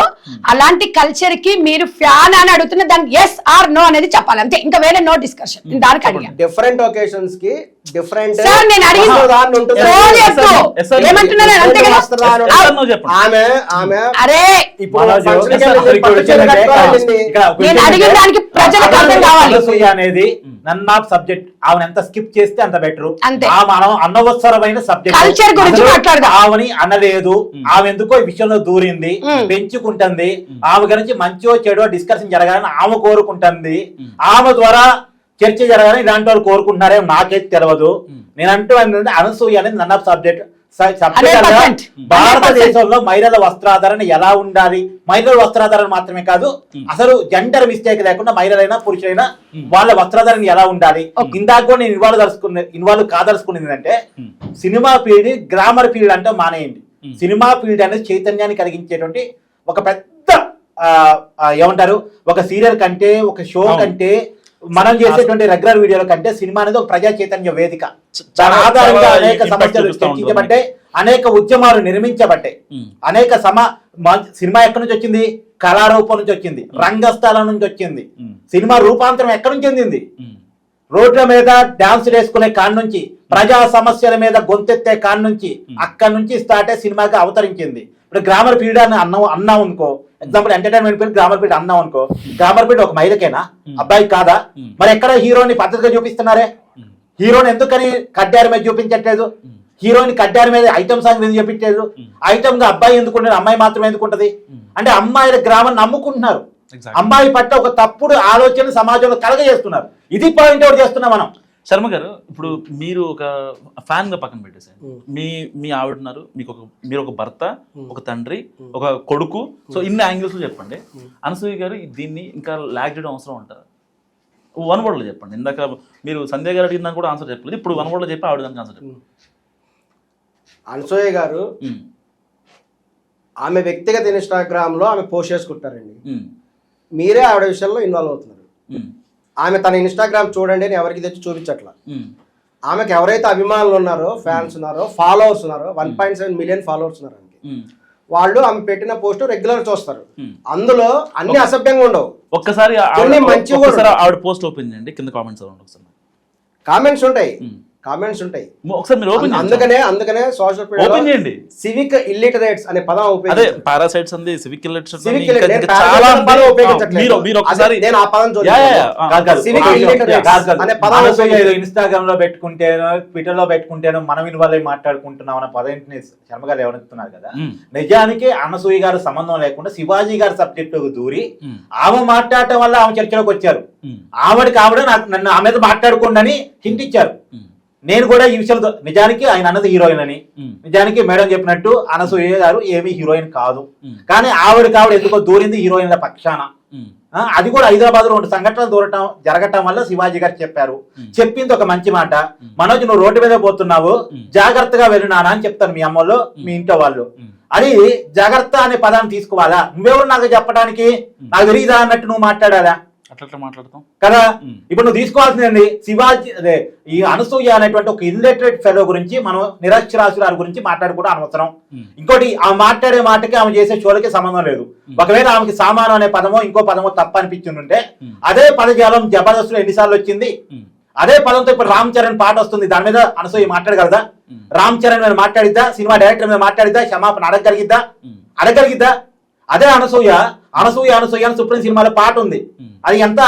అలాంటి కల్చర్ కి మీరు ఫ్యాన్ అని అడుగుతున్న, దానికి ఎస్ ఆర్ నో అనేది చెప్పాలి అంతే, ఇంకా వేరే నో డిస్కషన్. నేను దానికి అడిగా. డిఫరెంట్ ఒకేషన్స్ కి డిఫరెంట్ సార్ నేను అడిగింది ఏమంటున్నాను అంతే కదా. ఆమె అరే ఇప్పుడు నేను అడిగిన దానికి ప్రజలకు అర్థం కావాలి. అనసూయ అనేది నన్ ఆఫ్ సబ్జెక్ట్. ఆమెను ఎంత స్కిప్ చేస్తే అంత బెటర్. అంతే. మనం అనవసరమైన సబ్జెక్ట్ కల్చర్ గురించి మాట్లాడదాం. ఆమెని అనలేదు, ఆమె ఎందుకో ఈ విషయంలో దూరింది, పెంచుకుంటుంది. ఆమె గురించి మంచో చెడో డిస్కషన్ జరగాలని ఆమె కోరుకుంటుంది. ఆమె ద్వారా చర్చ జరగాలని ఇలాంటి వాళ్ళు కోరుకుంటున్నారేమో నాకైతే తెలియదు. నేను అంటూ అనసూయ అనేది నన్ ఆఫ్ సబ్జెక్ట్. భారతదేశంలో మహిళల వస్త్రాధారణ ఎలా ఉండాలి, మహిళల వస్త్రాధారణ మాత్రమే కాదు, అసలు జెండర్ మిస్టేక్ లేకుండా మహిళలైనా పురుషులైనా వాళ్ళ వస్త్రాధారణ ఎలా ఉండాలి. ఇందాక కూడా నేను ఇన్వాల్వ్ కాదలుచుకునేది అంటే సినిమా ఫీల్డ్ గ్రామర్ ఫీల్డ్ అంటే మానేయండి. సినిమా ఫీల్డ్ అనేది చైతన్యాన్ని కలిగించేటువంటి ఒక పెద్ద ఏమంటారు, ఒక సీరియల్ కంటే ఒక షో కంటే మనం చేసేటువంటి రెగ్యులర్ వీడియోల కంటే సినిమా అనేది ఒక ప్రజా చైతన్య వేదిక. దాని ఆధారంగా అనేక సమస్యలు చర్చించబట్టే, అనేక ఉద్యమాలు నిర్మించబట్టే, అనేక సినిమా ఎక్కడి నుంచి వచ్చింది? కళారూపం నుంచి వచ్చింది, రంగస్థలం నుంచి వచ్చింది. సినిమా రూపాంతరం ఎక్కడి నుంచి చెందింది? రోడ్ల మీద డాన్స్ వేసుకునే కాడ నుంచి, ప్రజా సమస్యల మీద గొంతెత్తే కాడ నుంచి, అక్కడి నుంచి స్టార్ట్ అయ్యి సినిమాకి అవతరించింది. ఇప్పుడు గ్రామర్ పీరియడ్ అని అన్నాం అనుకో, example entertainment period grammar period అన్నాం అనుకో, గ్రామర్ పీరియడ్ ఒక మహిళకేనా, అబ్బాయి కాదా? మరి ఎక్కడ హీరోని పద్ధతిగా చూపిస్తున్నారే? హీరోని ఎందుకని కడ్డారి మీద చూపించట్లేదు? హీరోయిన్ కడ్డారి మీద ఐటమ్ సాంగ్ ఎందుకు చూపించలేదు? ఐటమ్ గా అబ్బాయి ఎందుకుంటారు, అమ్మాయి మాత్రమే ఎందుకుంటది? అంటే అమ్మాయిల గ్రామాన్ని నమ్ముకుంటున్నారు. అమ్మాయి పట్ల ఒక తప్పుడు ఆలోచన సమాజంలో కలగజేస్తున్నారు. ఇది పాయింట్ అవుట్ చేస్తున్నాం మనం. శర్మ గారు, ఇప్పుడు మీరు ఒక ఫ్యాన్ గా పక్కన పెట్టేసారు. మీ ఆవిడన్నారు, మీరు ఒక భర్త, ఒక తండ్రి, ఒక కొడుకు. సో ఇన్ని యాంగిల్స్ లో చెప్పండి. అనసూయ గారు దీన్ని ఇంకా లాగ్ చేయడం అవసరం అంటారా? వన్ వర్డ్ లో చెప్పండి. ఇందాక మీరు సంధ్య గారు అడిగిన కూడా ఆన్సర్ చెప్పలేదు, ఇప్పుడు వన్ వర్డ్ లో చెప్పి ఆవిడ దానికి ఆన్సర్ చెప్పండి. అనసూయ గారు ఆమె వ్యక్తిగత ఇన్స్టాగ్రామ్ లో ఆమె పోస్ట్ చేసుకుంటారండి. మీరే ఆవిడ విషయంలో ఇన్వాల్వ్ అవుతున్నారు. ఆమె తన ఇన్స్టాగ్రామ్ చూడండి అని ఎవరికి తెచ్చి చూపించట్లా. ఆమెకి ఎవరైతే అభిమానులు ఉన్నారో, ఫ్యాన్స్ ఉన్నారో, ఫాలోవర్స్ ఉన్నారో, 1.7 మిలియన్ ఫాలోవర్స్ ఉన్నారు ఆమెకి. వాళ్ళు ఆమె పెట్టిన పోస్ట్ రెగ్యులర్ చూస్తారు. అందులో అన్ని అసభ్యంగా ఉండవు, ఒక్కసారి కొన్ని మంచిగా ఒక్కసారి ఆవిడ పోస్ట్ ఓపెన్ చేయండి, కింద కామెంట్స్ ఒకసారి. కామెంట్స్ ఉంటాయి, కామెంట్స్ ఉంటాయి. ఒకసారి మీరు ఓపెన్ అందుకనే సోషల్ ఓపెన్ మీడియాలో చేయండి. సివిక్ ఇల్లిటరేట్స్ అనే పదం అదే ఉపయోగించారు. పారాసైట్స్ అంది, సివిక్ ఇల్లెట్రేట్స్ సివిక్ ఇంకా ఇల్లిటరేట్ చాలా పదం ఉంది. ఉపయోగించట్లేదు. మీరు ఒకసారి నేను ఆ పదం యా, యా, యా. చూడండి. సివిక్ ఇల్లిటరేట్స్ అనే పదం ఉపయోగించారు. ఇన్స్టాగ్రామ్ లో పెట్టుకుంటేనో, ట్విట్టర్ లో పెట్టుకుంటేనో మనం ఇన్వాల్వ్ మాట్లాడుకుంటున్నాం అన్న పదేంటిని శర్మ గారు ఎవరెత్తున్నారు కదా. నిజానికి అనసూయ గారు సంబంధం లేకుండా శివాజీ గారి సబ్జెక్ట్ దూరి ఆమె మాట్లాడటం వల్ల ఆమె చర్చలోకి వచ్చారు. ఆవిడకి నన్ను ఆమె మీద మాట్లాడుకోండి అని హింట్ ఇచ్చారు. నేను కూడా ఈ విషయంలో నిజానికి ఆయన అన్నది హీరోయిన్ అని, నిజానికి మేడం చెప్పినట్టు అనసూయ గారు ఏమీ హీరోయిన్ కాదు, కానీ ఆవిడ ఎందుకో దూరింది హీరోయిన్ల పక్షాన. అది కూడా హైదరాబాద్ లో 2 సంఘటనలు జరగటం వల్ల శివాజీ గారు చెప్పారు. చెప్పింది ఒక మంచి మాట, మనోజ్ నువ్వు రోడ్డు మీద పోతున్నావు, జాగ్రత్తగా వెళ్ళినానా అని చెప్తారు మీ అమ్మలో, మీ ఇంట్లో వాళ్ళు. అది జాగ్రత్త అనే పదాన్ని తీసుకోవాలా, నువ్వెవరు నాకు చెప్పడానికి, నాకు తెలియదా అన్నట్టు నువ్వు మాట్లాడాలా అట్లా మాట్లాడతాం కదా. ఇప్పుడు నువ్వు తీసుకోవాల్సిందండి శివాజీ అదే ఈ అనసూయ అనేటువంటి ఒక ఇల్లిటరేట్ ఫెలో గురించి, మనం నిరక్షరాస్యురాల గురించి మాట్లాడుకోవడం అనవసరం. ఇంకోటి ఆమె మాట్లాడే మాటకి ఆమె చేసే షోలకి సంబంధం లేదు. ఒకవేళ ఆమెకి సామాను అనే పదమో ఇంకో పదమో తప్ప అనిపించిందంటే అదే పదజాలం జబర్దస్త్ ఎన్నిసార్లు వచ్చింది, అదే పదంతో ఇప్పుడు రామ్ చరణ్ పాట వస్తుంది, దాని మీద అనసూయ మాట్లాడగలదా? రామ్ చరణ్ మీద మాట్లాడిద్దా? సినిమా డైరెక్టర్ మీద మాట్లాడిద్దా? క్షమాపణ అడగగలిగిద్దా? అదే అనసూయ అని సుప్రీం సినిమాలో పాట ఉంది, అది ఎంత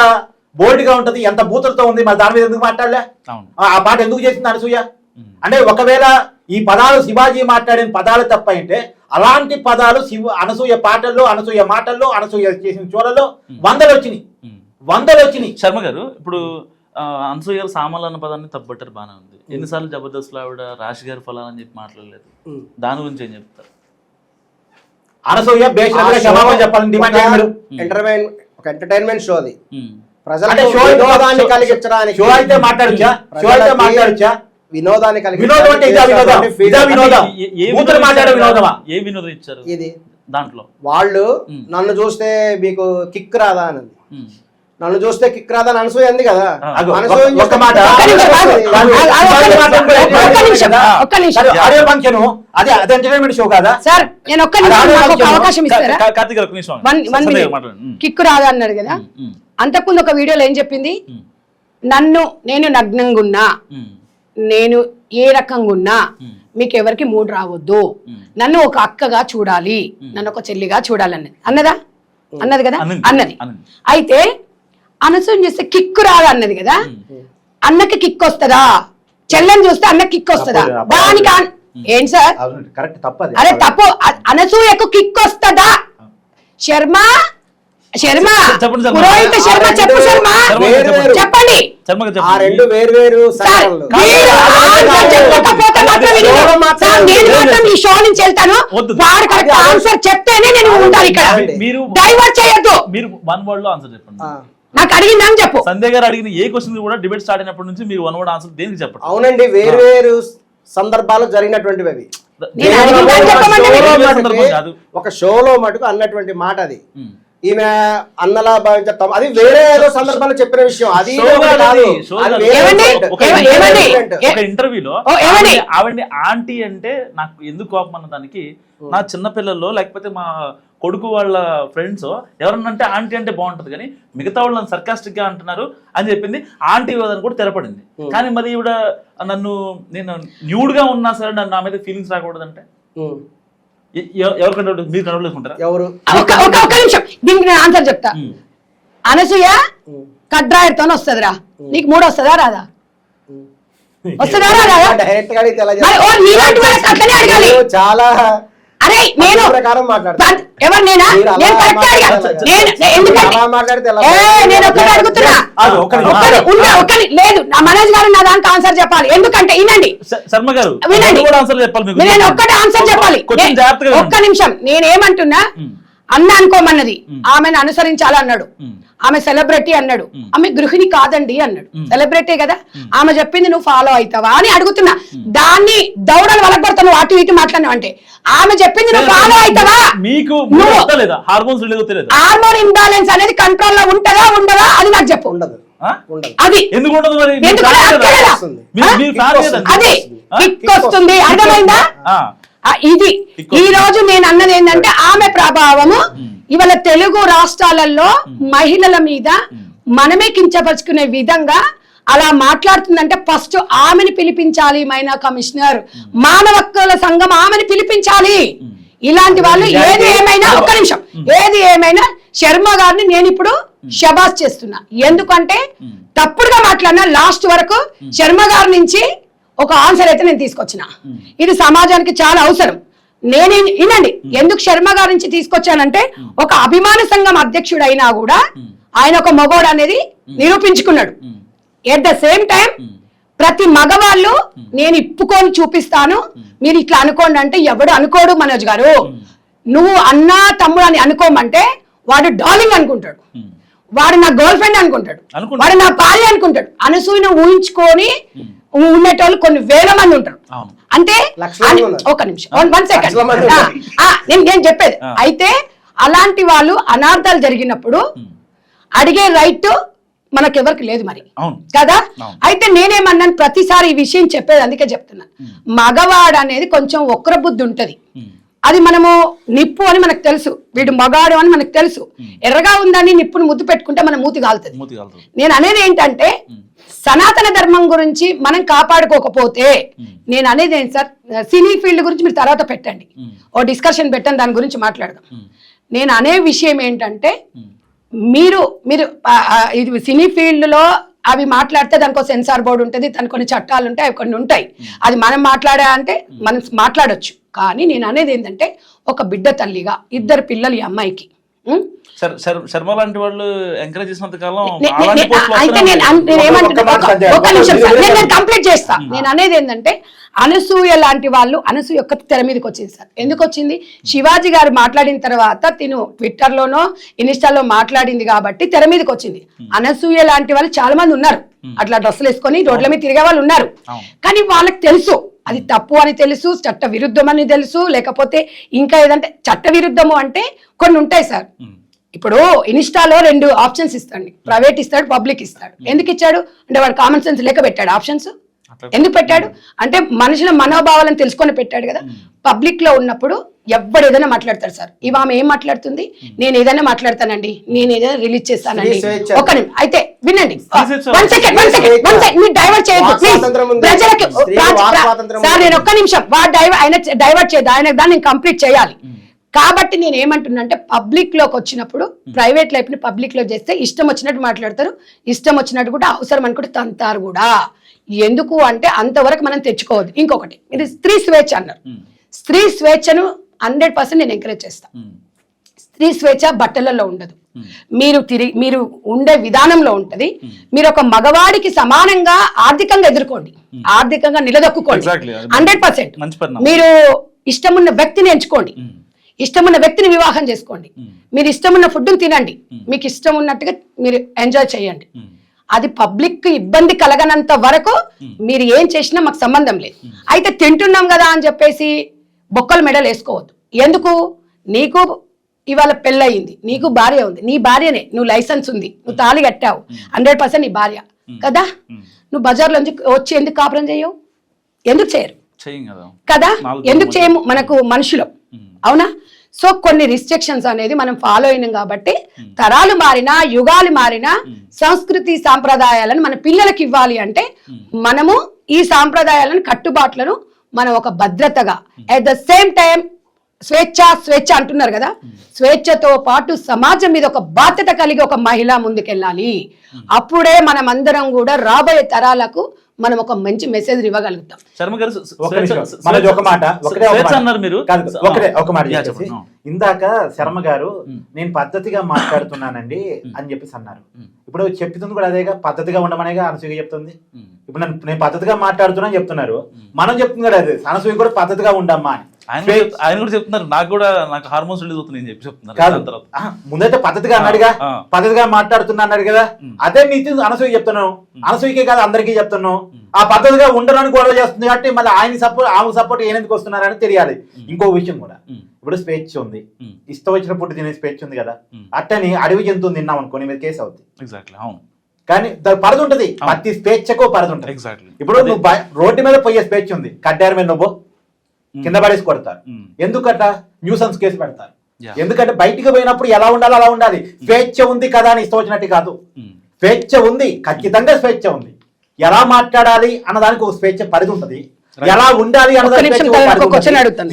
బోల్డ్ గా ఉంటది, ఎంత బూతులతో ఉంది, మరి దాని మీద ఎందుకు మాట్లాడలే? ఆ పాట ఎందుకు చేసింది అనసూయ? అంటే ఒకవేళ ఈ పదాలు శివాజీ మాట్లాడిన పదాలు తప్ప అంటే అలాంటి పదాలు అనసూయ పాటల్లో, అనసూయ మాటల్లో, అనసూయ చేసిన షోలలో వందలు వచ్చినాయి. శర్మ గారు, ఇప్పుడు అనసూయ గారు సామాన్లు అన్న పదాన్ని తప్పబట్టారు, బాగానే ఉంది. ఎన్నిసార్లు జబర్దస్త్ లో ఆవిడ రాశి గారు ఫలాలని చెప్పి మాట్లాడలేదు, దాని గురించి ఏం చెప్తారు? అనసూయ క్షమాపణ చెప్పాలని డిమాండ్ చేశారు. ఒక ఎంటర్టైన్మెంట్ షో అది, అంటే షో వినోదాన్ని కలిగించడానికి. షో అయితే మాట్లాడొచ్చా? వినోదాన్ని వినోదం అంటే వినోదం ఏ వినోదం ఇచ్చారు ఇది దాంట్లో? వాళ్ళు నన్ను చూస్తే మీకు కిక్ రాదా అని, నన్ను చూస్తే కిక్ రాదా అని అనసూయ అంది కదా. ఒక్క మాట, అదే ఫంక్షన్, అది ఎంటర్టైన్మెంట్ షో కదా సార్. నేను ఒక్క అవకాశం ఇస్తారా? కిక్కు రాదా అన్నాడు కదా. అంతకుముందు ఒక వీడియోలో ఏం చెప్పింది, నేను నగ్నంగా ఉన్నా, నేను ఏ రకంగా ఉన్నా మీకు ఎవరికి మూడు రావద్దు, నన్ను ఒక అక్కగా చూడాలి, నన్ను ఒక చెల్లిగా చూడాలన్నది అన్నది కదా. అయితే అనసూయ చేస్తే కిక్కు రాదా అన్నది కదా. అన్నకి కిక్ వస్తుందా? చెల్లెని చూస్తే అన్నకి కిక్ వస్తుందా? దానికి ఏంటి సార్ కరెక్ట్ తప్పది? అరే తప్పు. అనసూయకు కిక్ వస్తుందా? శర్మ పురోహిత శర్మ చెప్పు. శర్మ చెప్పండి. ఆ రెండు వేరు ఈ షో నుంచి వెళ్తాను, వాడు కరెక్ట్ ఆన్సర్ చెప్తేనే నేను ఉంటాను ఇక్కడ. డైవర్ట్ చేయొద్దు. మీరు వన్ వర్డ్ లో ఆన్సర్ చెప్పండి. నాకు అడిగిందని చెప్పు. సంజయ్ గారు అడిగిన ఏ క్వశ్చన్ కూడా డిబేట్ స్టార్ట్ అయినప్పటి నుంచి మీరు వన్ వర్డ్ ఆన్సర్ దేనికి చెప్పండి? అవునండి, వేరు సందర్భాలు జరిగినటువంటివి అవి. ఒక షోలో మటుకు అన్నటువంటి మాట అది, ఈమె అన్నలా భావించడం, అది వేరే ఏదో సందర్భంలో చెప్పిన విషయం. అది ఒక ఇంటర్వ్యూలో ఆవిడ్ని ఆంటీ అంటే నాకు ఎందుకు కోపం అన్న దానికి, నా చిన్నపిల్లల్లో లేకపోతే మా కొడుకు వాళ్ళ ఫ్రెండ్స్ ఎవరన్నా అంటే ఆంటీ అంటే బాగుంటది, కానీ మిగతా వాళ్ళు సర్కాస్టిక్ గా అంటున్నారు అని చెప్పింది. ఆంటీ అని కూడా తెరపడింది. కానీ మరి ఈవిడ నేను న్యూడ్ గా ఉన్నా సరే నన్ను నా మీద ఫీలింగ్స్ రాకూడదంటే ఎవరు మీరు కనబడుకుంటారా? ఎవరు? ఒక నిమిషం, దీనికి నేను ఆన్సర్ చెప్తా. అనసూయ కడ్రాయర్తో వస్తుందిరా, నీకు మూడు వస్తుందా రాదా? వస్తుందా రాదా? డైరెక్ట్ గా చాలా అరే నేను ఎవరు నేనా? నేను కరెక్ట్ అడుగుతున్నా. లేదు, నా మనోజ్ గారు నా దానికి ఆన్సర్ చెప్పాలి. ఎందుకంటే వినండి శర్మ గారు, వినండి, నేను ఒక్కటే ఆన్సర్ చెప్పాలి. ఒక్క నిమిషం. నేనేమంటున్నా, అన్న అనుకోమన్నది, ఆమెను అనుసరించాలన్నాడు, ఆమె సెలబ్రిటీ అన్నాడు, ఆమె గృహిణి కాదండి అన్నాడు. సెలబ్రిటీ కదా, ఆమె చెప్పింది నువ్వు ఫాలో అవుతావా అని అడుగుతున్నా. దాన్ని దౌడలు వలగొడతా నువ్వు అటు ఇటు మాట్లాడినావు అంటే, ఆమె చెప్పింది నువ్వు ఫాలో అవుతావా? హార్మోన్ ఇంబ్యాలెన్స్ అనేది కంట్రోల్ లో ఉంటుందా ఉండదా అది నాకు చెప్పు. ఉండదు. ఆ? ఉండదు. అది ఎందుకు ఉండదు మరి మీ ఎందుకు ఫ్యాన్ అక్కడ కదా? వస్తుంది. మీ ఫ్యాన్ కదండి. అది ఆ? కిక్ వస్తుంది, అర్థమైందా? ఆ. ఇది ఈ రోజు నేను అన్నది ఏంటంటే ఆమె ప్రభావము ఇవాళ తెలుగు రాష్ట్రాలలో మహిళల మీద మనమే కించపరుచుకునే విధంగా అలా మాట్లాడుతుందంటే ఫస్ట్ ఆమెను పిలిపించాలి. మైనా కమిషనర్, మానవ హక్కుల సంఘం ఆమెను పిలిపించాలి. ఇలాంటి వాళ్ళు ఏది ఏమైనా ఒక్క నిమిషం, ఏది ఏమైనా శర్మ గారిని నేను ఇప్పుడు శబాష్ చేస్తున్నా. ఎందుకంటే తప్పుడుగా మాట్లాడినా లాస్ట్ వరకు శర్మ గారి నుంచి ఒక ఆన్సర్ అయితే నేను తీసుకొచ్చిన. ఇది సమాజానికి చాలా అవసరం. నేను వినండి, ఎందుకు శర్మ గారి నుంచి తీసుకొచ్చానంటే ఒక అభిమాన సంఘం అధ్యక్షుడు అయినా కూడా ఆయన ఒక మగోడు అనేది నిరూపించుకున్నాడు. ఎట్ ద సేమ్ టైం ప్రతి మగవాళ్ళు నేను ఇప్పుకొని చూపిస్తాను, మీరు ఇట్లా అనుకోండి అంటే ఎవడు అనుకోడు. మనోజ్ గారు, నువ్వు అన్నా తమ్ముడు అని అనుకోమంటే వాడు డార్లింగ్ అనుకుంటాడు, వాడు నా గర్ల్ ఫ్రెండ్ అనుకుంటాడు, వాడు నా భార్య అనుకుంటాడు. అనసూయను ఊహించుకొని ఉండేటోళ్ళు కొన్ని వేల మంది ఉంటారు. అంటే ఒక నిమిషం, 1 సెకండ్, నేను చెప్పేది. అయితే అలాంటి వాళ్ళు అనార్థాలు జరిగినప్పుడు అడిగే రైట్ మనకెవరికి లేదు మరి కదా. అయితే నేనేమన్నాను, ప్రతిసారి ఈ విషయం చెప్పేది అందుకే చెప్తున్నాను. మగవాడు అనేది కొంచెం వక్ర బుద్ధి ఉంటది. అది మనము నిప్పు అని మనకు తెలుసు, వీడు మగాడు అని మనకు తెలుసు. ఎర్రగా ఉందని నిప్పును ముద్దు పెట్టుకుంటే మన మూతి కాలుతుంది. నేను అనేది ఏంటంటే సనాతన ధర్మం గురించి మనం కాపాడుకోకపోతే, నేను అనేది ఏంటి సార్, సినీ ఫీల్డ్ గురించి మీరు తర్వాత పెట్టండి, ఓ డిస్కషన్ పెట్టండి, దాని గురించి మాట్లాడదాం. నేను అనే విషయం ఏంటంటే మీరు మీరు ఇది సినీ ఫీల్డ్ లో అవి మాట్లాడితే దానికి సెన్సార్ బోర్డు ఉంటుంది, దానికి కొన్ని చట్టాలు ఉంటాయి, అవి కొన్ని ఉంటాయి. అది మనం మాట్లాడా అంటే మనం మాట్లాడొచ్చు. కానీ నేను అనేది ఏంటంటే ఒక బిడ్డ తల్లిగా 2 పిల్లలు ఈ అమ్మాయికి, శర్మ లాంటి వాళ్ళు ఎంకరేజ్ చేసినంత కాలం అయితే నేను ఏమంటున్నా, ఒక నిమిషం సార్, నేను కంప్లీట్ చేస్తా. నేను అనేది ఏంటంటే అనసూయ లాంటి వాళ్ళు, అనసూయ యొక్క తెర మీదకి వచ్చింది సార్. ఎందుకు వచ్చింది? శివాజీ గారు మాట్లాడిన తర్వాత తిను ట్విట్టర్ లోనో ఇన్స్టాలో మాట్లాడింది కాబట్టి తెర మీదకి వచ్చింది. అనసూయ లాంటి వాళ్ళు చాలా మంది ఉన్నారు, అట్లా డ్రెస్సులు వేసుకొని రోడ్ల మీద తిరిగే వాళ్ళు ఉన్నారు. కానీ వాళ్ళకి తెలుసు అది తప్పు అని తెలుసు, చట్ట విరుద్ధం అని తెలుసు. లేకపోతే ఇంకా ఏదంటే చట్ట విరుద్ధము అంటే కొన్ని ఉంటాయి సార్. ఇప్పుడు ఇన్స్టాలో 2 ఆప్షన్స్ ఇస్తాడు, ప్రైవేట్ ఇస్తాడు, పబ్లిక్ ఇస్తాడు. ఎందుకు ఇచ్చాడు అంటే వాడు కామన్ సెన్స్ లేక పెట్టాడు ఆప్షన్స్. ఎందుకు పెట్టాడు అంటే మనుషుల మనోభావాలను తెలుసుకొని పెట్టాడు కదా. పబ్లిక్ లో ఉన్నప్పుడు ఎవ్వరు ఏదైనా మాట్లాడతారు సార్. ఇవి ఆమె ఏం మాట్లాడుతుంది, నేను ఏదైనా మాట్లాడతానండి, నేను ఏదైనా రిలీజ్ చేస్తానండి. ఒక నిమిషం అయితే వినండి, 1 సెకండ్, మీరు డైవర్ట్ చేయొద్దు ప్లీజ్. ప్రజలకి సార్ నేను ఒక్క నిమిషం, ఆయన డైవర్ట్ చేయదు, ఆయన దాన్ని నేను కంప్లీట్ చేయాలి. కాబట్టి నేను ఏమంటున్నా అంటే పబ్లిక్ లోకి వచ్చినప్పుడు ప్రైవేట్ లైఫ్ ని పబ్లిక్ లో చేస్తే ఇష్టం వచ్చినట్టు మాట్లాడతారు, ఇష్టం వచ్చినట్టు కూడా అవసరం అనుకుంటే తంతారు కూడా. ఎందుకు అంటే అంతవరకు మనం తెచ్చుకోవద్దు. ఇంకొకటి, ఇది స్త్రీ స్వేచ్ఛ అన్నారు. స్త్రీ స్వేచ్ఛను 100% నేను ఎంకరేజ్ చేస్తాను. స్త్రీ స్వేచ్ఛ బట్టలలో ఉండదు, మీరు ఉండే విధానంలో ఉంటది. మీరు ఒక మగవాడికి సమానంగా ఆర్థికంగా ఎదుర్కోండి, ఆర్థికంగా నిలదొక్కుకోండి. 100% మీరు ఇష్టమున్న వ్యక్తిని ఎంచుకోండి, ఇష్టమున్న వ్యక్తిని వివాహం చేసుకోండి, మీరు ఇష్టమున్న ఫుడ్ తినండి, మీకు ఇష్టం ఉన్నట్టుగా మీరు ఎంజాయ్ చేయండి. అది పబ్లిక్ ఇబ్బంది కలగనంత వరకు మీరు ఏం చేసినా మాకు సంబంధం లేదు. అయితే తింటున్నాం కదా అని చెప్పేసి బొక్కల మెడలు వేసుకోవద్దు. ఎందుకు? నీకు ఇవాళ పెళ్ళయింది, నీకు భార్య ఉంది, నీ భార్యనే, నువ్వు లైసెన్స్ ఉంది, నువ్వు తాళి కట్టావు, 100% నీ భార్య కదా. నువ్వు బజార్లోంచి వచ్చి ఎందుకు కాపురం చేయవు? ఎందుకు చేయరు కదా? ఎందుకు చేయము? మనకు మనుషులం, అవునా? సో కొన్ని రిస్ట్రిక్షన్స్ అనేది మనం ఫాలో అయినాం కాబట్టి తరాలు మారినా యుగాలు మారినా సంస్కృతి సాంప్రదాయాలను మన పిల్లలకి ఇవ్వాలి అంటే మనము ఈ సాంప్రదాయాలను కట్టుబాట్లను మనం ఒక భద్రతగా, అట్ ద సేమ్ టైం స్వేచ్ఛ అంటున్నారు కదా, స్వేచ్ఛతో పాటు సమాజం మీద ఒక బాధ్యత కలిగి ఒక మహిళ ముందుకెళ్ళాలి. అప్పుడే మనం అందరం కూడా రాబోయే తరాలకు మనం ఒక మంచి మెసేజ్ ఇవ్వగలుగుతాం. ఇందాక శర్మ గారు నేను పద్ధతిగా మాట్లాడుతున్నానండి అని చెప్పేసి అన్నారు. ఇప్పుడు చెప్తుంది కూడా అదేగా, పద్ధతిగా ఉండమనేగా అనసూయ చెప్తుంది. ఇప్పుడు నేను పద్ధతిగా మాట్లాడుతున్నా చెప్తున్నారు, మనం చెప్తుంది కూడా అదే, అనసూయ కూడా పద్ధతిగా ఉండమ్మా అని ఆయన కూడా చెప్తున్నారు. నాకు హార్మోన్స్ రిలీజ్ అవుతుంది చెప్పి చెప్తున్నారు. ముందైతే పద్ధతిగా అన్నాడుగా, పద్ధతిగా మాట్లాడుతున్నా అన్నాడు కదా, అదే నీతి అనసూయ చెప్తున్నావు. అనసూయకే కాదు అందరికీ చెప్తున్నావు. ఆ పద్ధతిగా ఉండడానికి గొడవ చేస్తుంది కాబట్టి మళ్ళీ ఆమె సపోర్ట్ ఏనెందుకు వస్తున్నారని తెలియాలి. ఇంకో విషయం కూడా, ఇప్పుడు స్వేచ్ఛ ఉంది, ఇష్టం వచ్చిన ఫుడ్ తినే స్వేచ్ఛ ఉంది కదా, అట్టని అడవి జంతువుని తిన్నాం అనుకో నీ మీద కేసు అవుతుంది కానీ దాని పరిధి ఉంటది, ప్రతి స్వేచ్ఛకు పరిధి ఉంటది. Exactly. ఇప్పుడు నువ్వు రోడ్డు మీద పోయే స్వేచ్ఛ ఉంది, కడ్డారు మీద నువ్వు కింద పడేసి కొడతారు. ఎందుకట? న్యూసెన్స్ కేసు పెడతారు. Yeah. ఎందుకంటే బయటికి పోయినప్పుడు ఎలా ఉండాలో అలా ఉండాలి. స్వేచ్ఛ ఉంది కదా అని ఇష్టం వచ్చినట్టు కాదు. స్వేచ్ఛ ఉంది, ఖచ్చితంగా స్వేచ్ఛ ఉంది. ఎలా మాట్లాడాలి అన్నదానికి ఒక స్వేచ్ఛ పరిధి ఉంటది, ఎలా ఉండాలి అన్నదానికి,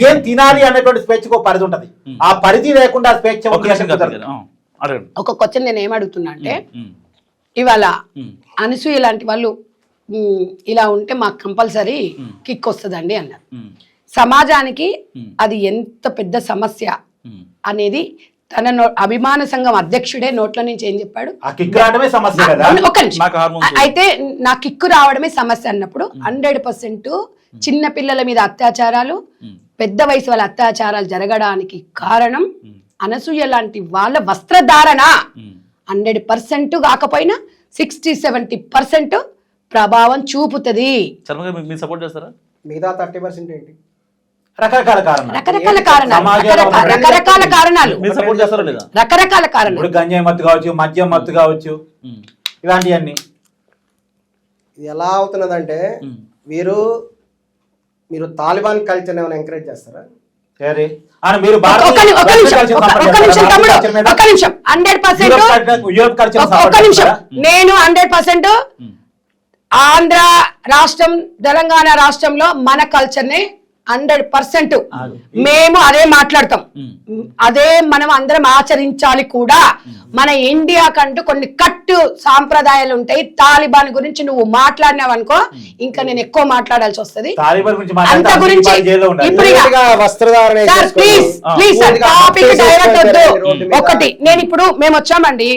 ఏం తినాలి అనేటువంటి స్వేచ్ఛకు ఒక పరిధి ఉంటది. ఆ పరిధి లేకుండా స్వేచ్ఛ ఉంది. ఒక క్వశ్చన్ నేను ఏం అడుగుతున్నా అంటే, ఇవాళ అనసూయ లాంటి వాళ్ళు ఇలా ఉంటే మాకు కంపల్సరీ కిక్ వస్తుందండి అన్నారు. సమాజానికి అది ఎంత పెద్ద సమస్య అనేది తన అభిమాన సంఘం అధ్యక్షుడే నోట్ల నుంచి ఏం చెప్పాడు? ఒక్క నిమిషం. అయితే నా కిక్కు రావడమే సమస్య అన్నప్పుడు 100% చిన్న పిల్లల మీద అత్యాచారాలు, పెద్ద వయసు వాళ్ళ అత్యాచారాలు జరగడానికి కారణం అనసూయ లాంటి వాళ్ళ వస్త్రధారణ 100% కాకపోయినా 60-70% ప్రభావం చూపుతుంది. సపోర్ట్ చేస్తారా? మిగతా 30% ఏంటి? రకరకాల కారణాలు, రకరకాల కారణాలు, రకరకాల కారణాలు. ఇప్పుడు గంజాయి మత్తు కావచ్చు, మద్యం మత్తు కావచ్చు, ఇలాంటివన్నీ. ఇది ఎలా అవుతున్నదంటే, మీరు తాలిబాన్ కల్చర్ ఏమైనా ఎంకరేజ్ చేస్తారా? మీరు ఒక్క నిమిషం. నేను 100% ఆంధ్ర రాష్ట్రం, తెలంగాణ రాష్ట్రంలో మన కల్చర్ ని 100% మేము అదే మాట్లాడతాం, అదే మనం అందరం ఆచరించాలి కూడా. మన ఇండియా కంటూ కొన్ని కట్టు సాంప్రదాయాలు ఉంటాయి. తాలిబాన్ గురించి నువ్వు మాట్లాడినావు అనుకో, ఇంకా నేను ఎక్కువ మాట్లాడాల్సి వస్తుంది. అంత గురించి ప్లీజ్ టాపిక్ డైవర్ట్ వద్దు. ఒకటి, నేను ఇప్పుడు మేము వచ్చామండి,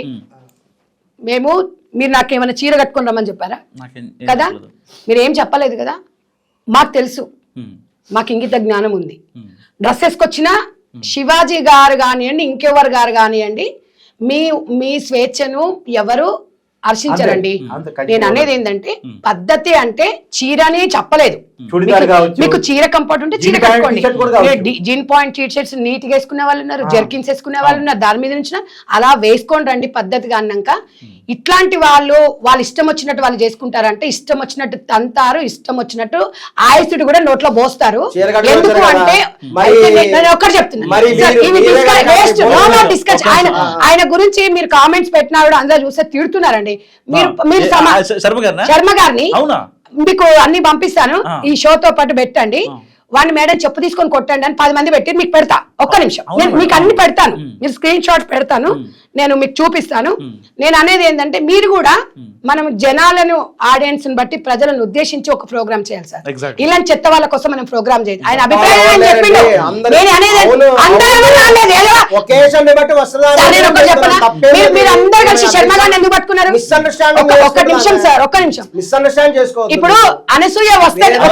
మీరు నాకు ఏమైనా చీర కట్టుకుని రమ్మని చెప్పారా? కదా, మీరు ఏం చెప్పలేదు కదా. మాకు తెలుసు, మాకు ఇంగిత జ్ఞానం ఉంది. డ్రెస్ వేసుకొచ్చినా శివాజీ గారు కానివ్వండి, ఇంకెవరు గారు కానివ్వండి, మీ స్వేచ్ఛను ఎవరు హర్షించరండి. నేను అనేది ఏంటంటే, పద్ధతి అంటే చీరని చెప్పలేదు. మీకు చీర కంఫర్ట్ ఉంటే చీర కట్టుకోండి. Jean pant T shirts neat గా వేసుకునే వాళ్ళు ఉన్నారు, జర్కిన్స్ వేసుకునే వాళ్ళు ఉన్నారు. దాని మీద నుంచి అలా వేసుకోండి రండి పద్ధతిగా అన్నాక. ఇట్లాంటి వాళ్ళు ఇష్టం వచ్చినట్టు వాళ్ళు చేసుకుంటారంటే, ఇష్టం వచ్చినట్టు తంతారు, ఇష్టం వచ్చినట్టు ఆయుసుడు కూడా నోట్లో పోస్తారు. ఎందుకు అంటే, ఒక్కటి చెప్తున్నా, ఆయన గురించి మీరు కామెంట్స్ పెట్టినా కూడా అందరూ చూస్తే తిడుతున్నారండి. మీరు శర్మ గారిని మీకు అన్ని పంపిస్తాను, ఈ షోతో పాటు పెట్టండి. వాడిని మేడం చెప్పు తీసుకొని కొట్టండి అని 10 మంది పెట్టి మీకు పెడతా. ఒక్క నిమిషం, నేను మీకు అన్ని పెడతాను, మీరు స్క్రీన్ షాట్ పెడతాను, నేను మీకు చూపిస్తాను. నేను అనేది ఏంటంటే, మీరు కూడా మనం జనాలను, ఆడియన్స్ ని బట్టి ప్రజలను ఉద్దేశించి ఒక ప్రోగ్రామ్ చేయాలి సార్. ఇలాంటి చెత్త వాళ్ళ కోసం మనం ప్రోగ్రామ్ చేయాలి. ఆయన అభిప్రాయం చెప్పిండు. మీరు అందరూ కలిసి శర్మ గారిని ఎందుకు పట్టుకున్నారు? ఒక్క నిమిషం సార్, ఒక్క నిమిషం. ఇప్పుడు అనసూయ వస్త్రధారణ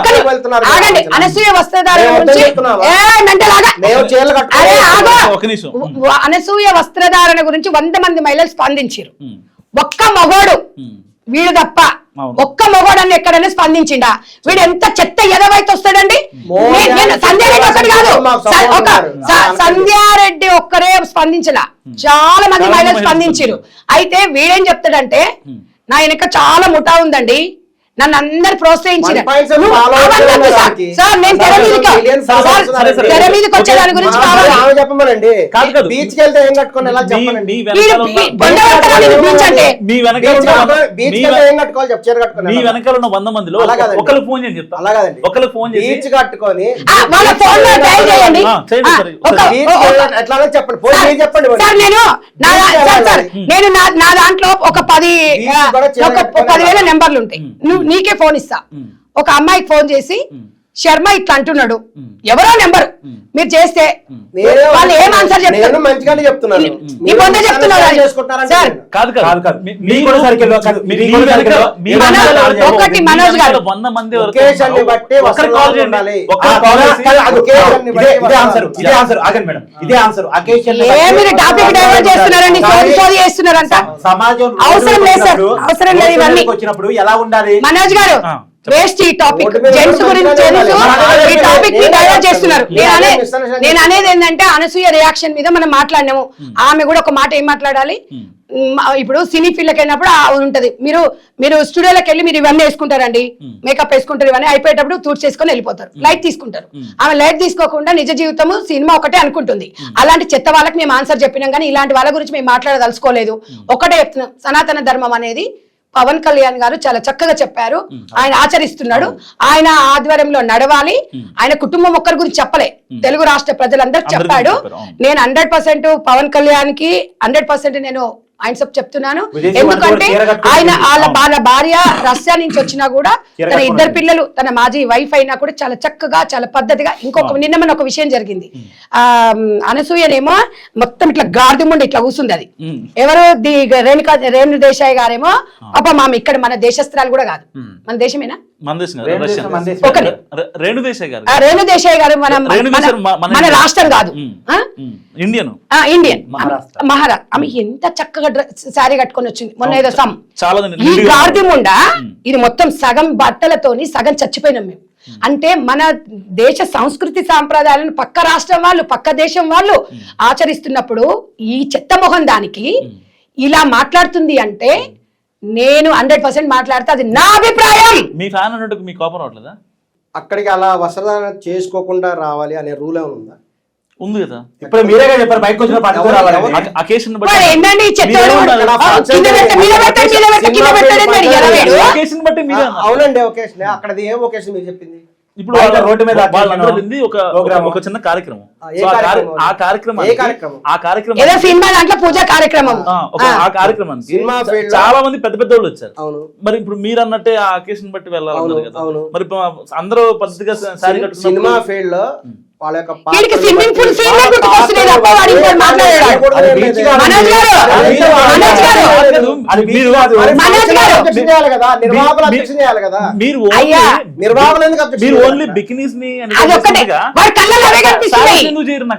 అనసూయ వస్త్రధారణ గురించి 100 మంది మహిళలు స్పందించారు. ఒక్క మగోడు వీడు తప్ప ఒక్క మగోడని ఎక్కడైనా స్పందించిండా? వీడు ఎంత చెత్త ఎదవైతే వస్తాడండి. సంధ్యారెడ్డి ఒక్కటి కాదు, సంధ్యారెడ్డి ఒక్కరే స్పందించలా, చాలా మంది మహిళలు స్పందించారు. అయితే వీడేం చెప్తాడంటే, నా వెనక చాలా ముఠా ఉందండి, నన్ను అందరు ప్రోత్సహించారు. సార్, నేను తెర మీదకి వచ్చే దాని గురించి చెప్పమనండి. బీచ్ కి వెళ్తే ఏం కట్టుకోండి, ఎలా చెప్పండి. మీ వెనకాల ఉన్న 100 మందిలో ఒకరు ఫోన్ చేసి చెప్తా, అలాగండి, ఒకరు ఫోన్ చేసి బీచ్ కట్టుకొని ఎట్లా చెప్పండి చెప్పండి. నేను నా దాంట్లో ఒక 10,000 నెంబర్లు ఉంటాయి. నీకే ఫోన్ ఇస్తా. ఒక అమ్మాయికి ఫోన్ చేసి, శర్మ ఇట్లా అంటున్నాడు, ఎవరో నెంబర్ మీరు చేస్తే వాళ్ళు ఏం ఆన్సర్ చెప్తారు? మంచిగానే చెప్తున్నారు. ఒకటి మనోజ్ గారు, 100 మంది మీరు టాపిక్ డైవర్ట్ చేస్తున్నారండి, సోది చేస్తున్నారంట. సమాజం అవసరం లేదు సార్, అవసరం లేదు ఇవన్నీ. వచ్చినప్పుడు ఎలా ఉండాలి మనోజ్ గారు? వేస్ట్ ఈ టాపిక్ రోడ్డు మీద జెంట్స్ రోడ్డు గురించి మీద తెలుసు ఉండాలి. ఈ టాపిక్ ని నేను డైవర్ట్ చేస్తున్నారు నేను నేను అనేది ఏంటంటే అనసూయ రియాక్షన్ మీద మనం మాట్లాడినాము ఆమె కూడా ఒక మాట ఏం మాట్లాడాలి ఇప్పుడు సినీ ఫీల్డ్కి వెళ్ళినప్పుడు ఉంటది మీరు స్టూడియోలోకి వెళ్ళి మీరు ఇవన్నీ వేసుకుంటారండి మేకప్ వేసుకుంటారు ఇవన్నీ అయిపోయేటప్పుడు తూడ్చి చేసుకొని వెళ్ళిపోతారు లైట్ తీసుకుంటారు ఆమె లైట్ తీసుకోకుండా నిజ జీవితము సినిమా ఒకటే అనుకుంటుంది అలాంటి చెత్త వాళ్ళకి మేము ఆన్సర్ చెప్పినాం కానీ ఇలాంటి వాళ్ళ గురించి మేము మాట్లాడదలుచుకోలేదు ఒకటే చెప్తున్నాం సనాతన ధర్మం అనేది పవన్ కళ్యాణ్ గారు చాలా చక్కగా చెప్పారు ఆయన ఆచరిస్తున్నాడు ఆయన ఆధ్వర్యంలో నడవాలి ఆయన కుటుంబం ఒక్కరి గురించి చెప్పలే తెలుగు రాష్ట్ర ప్రజలందరూ చెప్పాడు నేను 100% పవన్ కళ్యాణ్ కి 100% నేను ఆయనసప్ చెప్తున్నాను ఎందుకంటే ఆయన వాళ్ళ భార్య రష్యా నుంచి వచ్చినా కూడా తన ఇద్దరు పిల్లలు తన మాజీ వైఫ్ అయినా కూడా చాలా చక్కగా చాలా పద్ధతిగా నిన్న మన ఒక విషయం జరిగింది అనసూయనేమో మొత్తం ఇట్లా గార్దుముండి ఇట్లా కూర్చుంది అది ఎవరు రేణు దేశాయ్ గారేమో పాప మామ ఇక్కడ మన దేశస్త్రాలు కూడా కాదు మన దేశమేనా రేణు దేశాయ్ గారు రేణు దేశాయ్ గారు మన రాష్ట్రం కాదు ఇండియన్ మహారాష్ట్ర ఆమె ఎంత చక్కగా శారీ కట్టుకొని వచ్చింది మొన్న ఏదో చాలా ఈ గార్దిముండ ఇది మొత్తం సగం బట్టలతోని సగం చచ్చిపోయినాం మేము అంటే మన దేశ సంస్కృతి సాంప్రదాయాలను పక్క రాష్ట్రం వాళ్ళు పక్క దేశం వాళ్ళు ఆచరిస్తున్నప్పుడు ఈ చెత్త మొహం దానికి ఇలా మాట్లాడుతుంది అంటే నేను 100% మాట్లాడితే అది నా అభిప్రాయం. మీ ఫ్యాన్ అన్నట్టు మీ కోపం రావట్లేదా? అక్కడికి అలా వస్త్రధారణ చేసుకోకుండా రావాలి అనే రూల్ ఏమైనా ఉందా? ఉంది కదా. ఇప్పుడు మీరే చెప్పారు బయటకు వచ్చిన అకేషన్ బట్టి అవునండి ఒకేషన్ అక్కడది ఏం ఒకేషన్ మీరు చెప్పింది ఇప్పుడు రోడ్డు మీద ఒక చిన్న కార్యక్రమం ఆ కార్యక్రమం ఏదో సినిమా దాంట్లో పూజా కార్యక్రమం ఆ కార్యక్రమానికి చాలా మంది పెద్ద పెద్ద వాళ్ళు వచ్చారు. మరి ఇప్పుడు మీరు అన్నట్టే ఆ అకేషన్ బట్టి వెళ్ళాలన్నారు కదా. మరి అందరూ పద్ధతిగా సారీ కట్టుకున్నారు. సినిమా ఫీల్డ్ లో వాళ్ళ యొక్క స్విమ్మింగ్ పూల్ మీరు ఓన్లీ బికినీస్ ని నాకు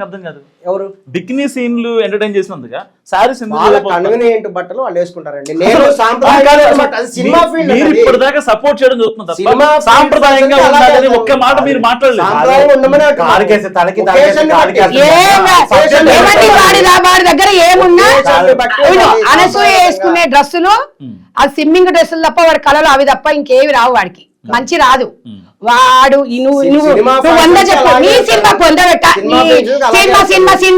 అర్థం కాదు. ఎవరు బికినీ సీన్లు ఎంటర్టైన్ చేసినందుగా సారీస్ కన్వీనియంట్ బట్టలు వాళ్ళు వేసుకుంటారండి. మీరు ఇప్పటిదాకా సపోర్ట్ చేయడం చూస్తున్నారు. సాంప్రదాయంగా ఉండాలని ఒక్క మాట మీరు మాట్లాడలేదు. వాడి దగ్గర ఏమున్నా అనసూయ వేసుకునే డ్రెస్సులు ఆ స్విమ్మింగ్ డ్రెస్సులు తప్ప వాడి కళలు అవి తప్ప ఇంకేవి రావు వాడికి మంచి రాదు. వాడు నువ్వు 100 చెప్పు నీ సినిమా పొందబెట్ట